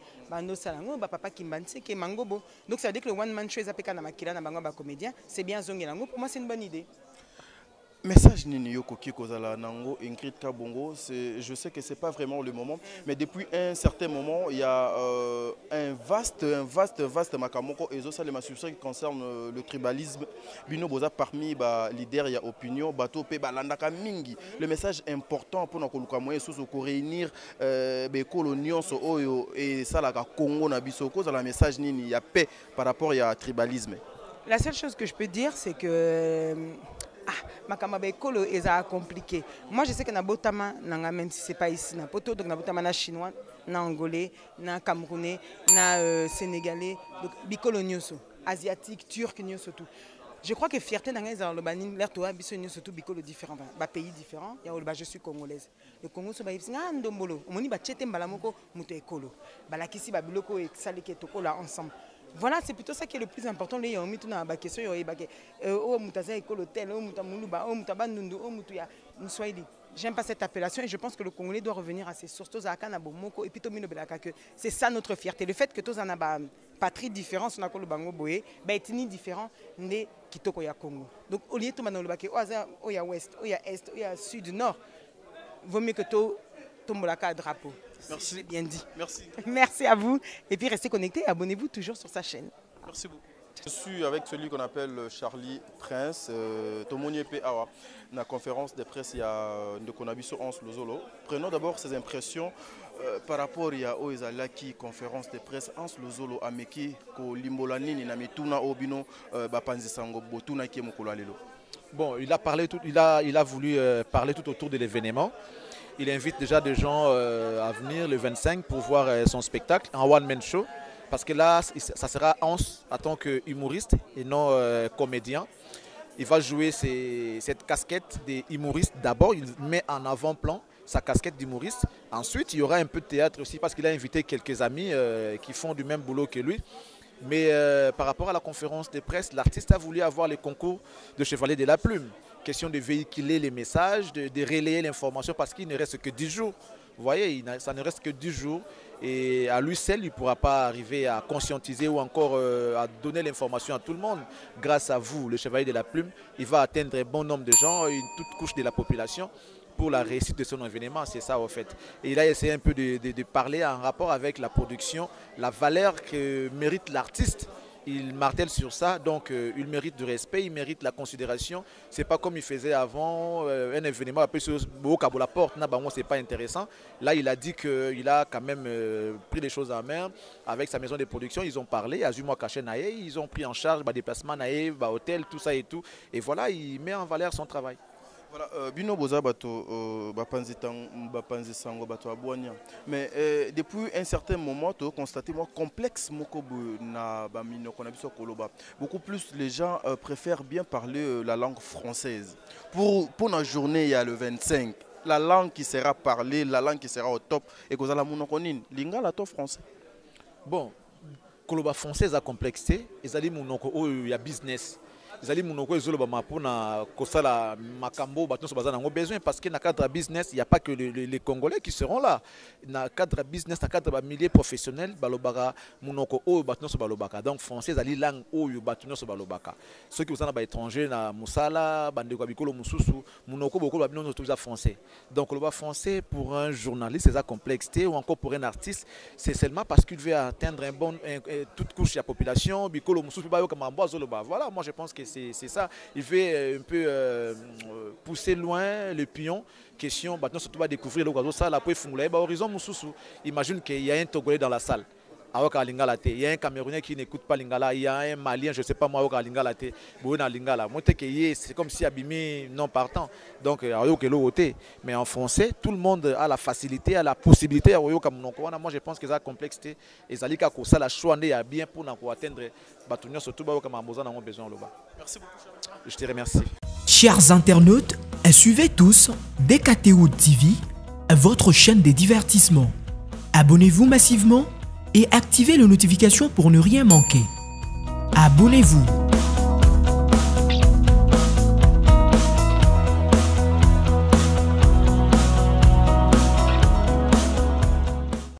Papa Kimbanse qui est Mangobo. Donc ça veut dire que le one man show est makila na comédien, c'est bien Zongelango. Pour moi c'est une bonne idée. Message Nini Yoko Kikozala Nango, Ingrid Kabongo, je sais que ce n'est pas vraiment le moment, mais depuis un certain moment, il y a un vaste makamoko et ça les massucés qui concerne le tribalisme. Bino Boza parmi les leaders, il y a opinion, bateau pe balandaka mingi. Le message important pour nous moyen sous réunir les colonions et ça la Congo na biso cause la message Nini il y a paix par rapport à tribalisme. La seule chose que je peux dire c'est que Makamaba Ekolo est compliqué. Moi je sais que na botama même si c'est pas ici na poto donc na botama na chinois, na angolais, na camerounais, na sénégalais, donc bikolo nyoso, asiatique, turc nyoso tout. Je crois que fierté dans les Arlobanines, l'air toi biso nyoso tout bikolo différent, ba pays différents. Il y a je suis congolaise. Le Congo so ba yipsi nga ndombolo. Omoni ba chete mbalamoko muto ekolo. Ba lakisi ba biloko e saleke tokola ensemble. Voilà, c'est plutôt ça qui est le plus important. Les gens ont une question, j'aime pas cette appellation et je pense que le Congolais doit revenir à ses sources. C'est ça notre fierté. Le fait que tous en a patrie différente, on a le bango boye, ethnie différent, né kitoko ya Congo. Donc au lieu de tout il y a ouest, il y a est, il y a sud, nord. Vaut mieux que tout tombolaka drapeau. Merci. Si bien dit. Merci. Merci à vous. Et puis restez connectés. Abonnez-vous toujours sur sa chaîne. Merci beaucoup. Je suis avec celui qu'on appelle Charlie Prince. Tomoni P. Awa. Dans la conférence de presse, il y a de Konabiso Hans Lozolo. Prenons d'abord ses impressions par rapport à Oezala qui conférence de presse Hans Lozolo Ameki ko Limbolanini na mituna obino bapanzi sango botuna ki mokolalelo. Bon, il a voulu parler tout autour de l'événement. Il invite déjà des gens à venir le 25 pour voir son spectacle, un one-man show. Parce que là, ça sera Hans en tant qu'humoriste et non comédien. il va jouer cette casquette des humoristes. D'abord, il met en avant-plan sa casquette d'humoriste. Ensuite, il y aura un peu de théâtre aussi parce qu'il a invité quelques amis qui font du même boulot que lui. Mais par rapport à la conférence de presse, l'artiste a voulu avoir les concours de Chevalier de la Plume. Question de véhiculer les messages, de relayer l'information parce qu'il ne reste que 10 jours. Vous voyez, ça ne reste que 10 jours. Et à lui seul, il ne pourra pas arriver à conscientiser ou encore à donner l'information à tout le monde. Grâce à vous, le Chevalier de la Plume, il va atteindre un bon nombre de gens, une toute couche de la population pour la réussite de son événement. C'est ça, en fait. Et il a essayé un peu de parler en rapport avec la production, la valeur que mérite l'artiste. Il martèle sur ça, donc il mérite du respect, il mérite la considération. C'est pas comme il faisait avant, un événement appelé sur la porte, c'est pas intéressant. Là, il a dit qu'il a quand même pris les choses en main avec sa maison de production. Ils ont parlé, Azuma Kaché Naé, ils ont pris en charge déplacement Naé, hôtel, tout ça et tout. Et voilà, il met en valeur son travail. Voilà, bino boza bato bapanzi sango bato abwania. Mais depuis un certain moment, tu as constaté moi complexe mokobu na bamino konabiso koloba. Beaucoup plus les gens préfèrent bien parler la langue française. Pour la journée il y a le 25, la langue qui sera parlée, la langue qui sera au top et que la monokonine, lingala to français. Bon, koloba française a complexité, ils allaient monoko il y a business. Zali munoko ezolo ba pona kosala makambo batonso bazana ngo besoin parce que na cadre business il y a pas que les Congolais qui seront là. Na cadre business na cadre milieu professionnel balobaka munoko o batonso balobaka. Donc français zali langue o yo batonso balobaka. Ceux qui bazana ba étranger na musala bande ko bikolo mususu munoko boko ba binono tout ça français. Donc le français pour un journaliste c'est ça complexité ou encore pour un artiste c'est seulement parce qu'il veut atteindre toute couche de la population bikolo mususu ba yo comme ambozo ba. Voilà, moi je pense que c'est ça. Il veut un peu pousser loin le pion. Question, maintenant surtout va découvrir le ça la poêle fumula. Horizon Moussoussou. Imagine qu'il y a un Togolais dans la salle. Il y a un Camerounais qui n'écoute pas Lingala, il y a un Malien, je ne sais pas moi, Lingala, c'est comme si abîmé non partant. Donc, mais en français, tout le monde a la facilité, a la possibilité. Moi, je pense que ça a complexité. Et ça a la choix bien pour atteindre. Merci beaucoup. Je te remercie. Chers internautes, suivez tous DKTO TV, votre chaîne de divertissement. Abonnez-vous massivement et activez les notifications pour ne rien manquer. Abonnez-vous.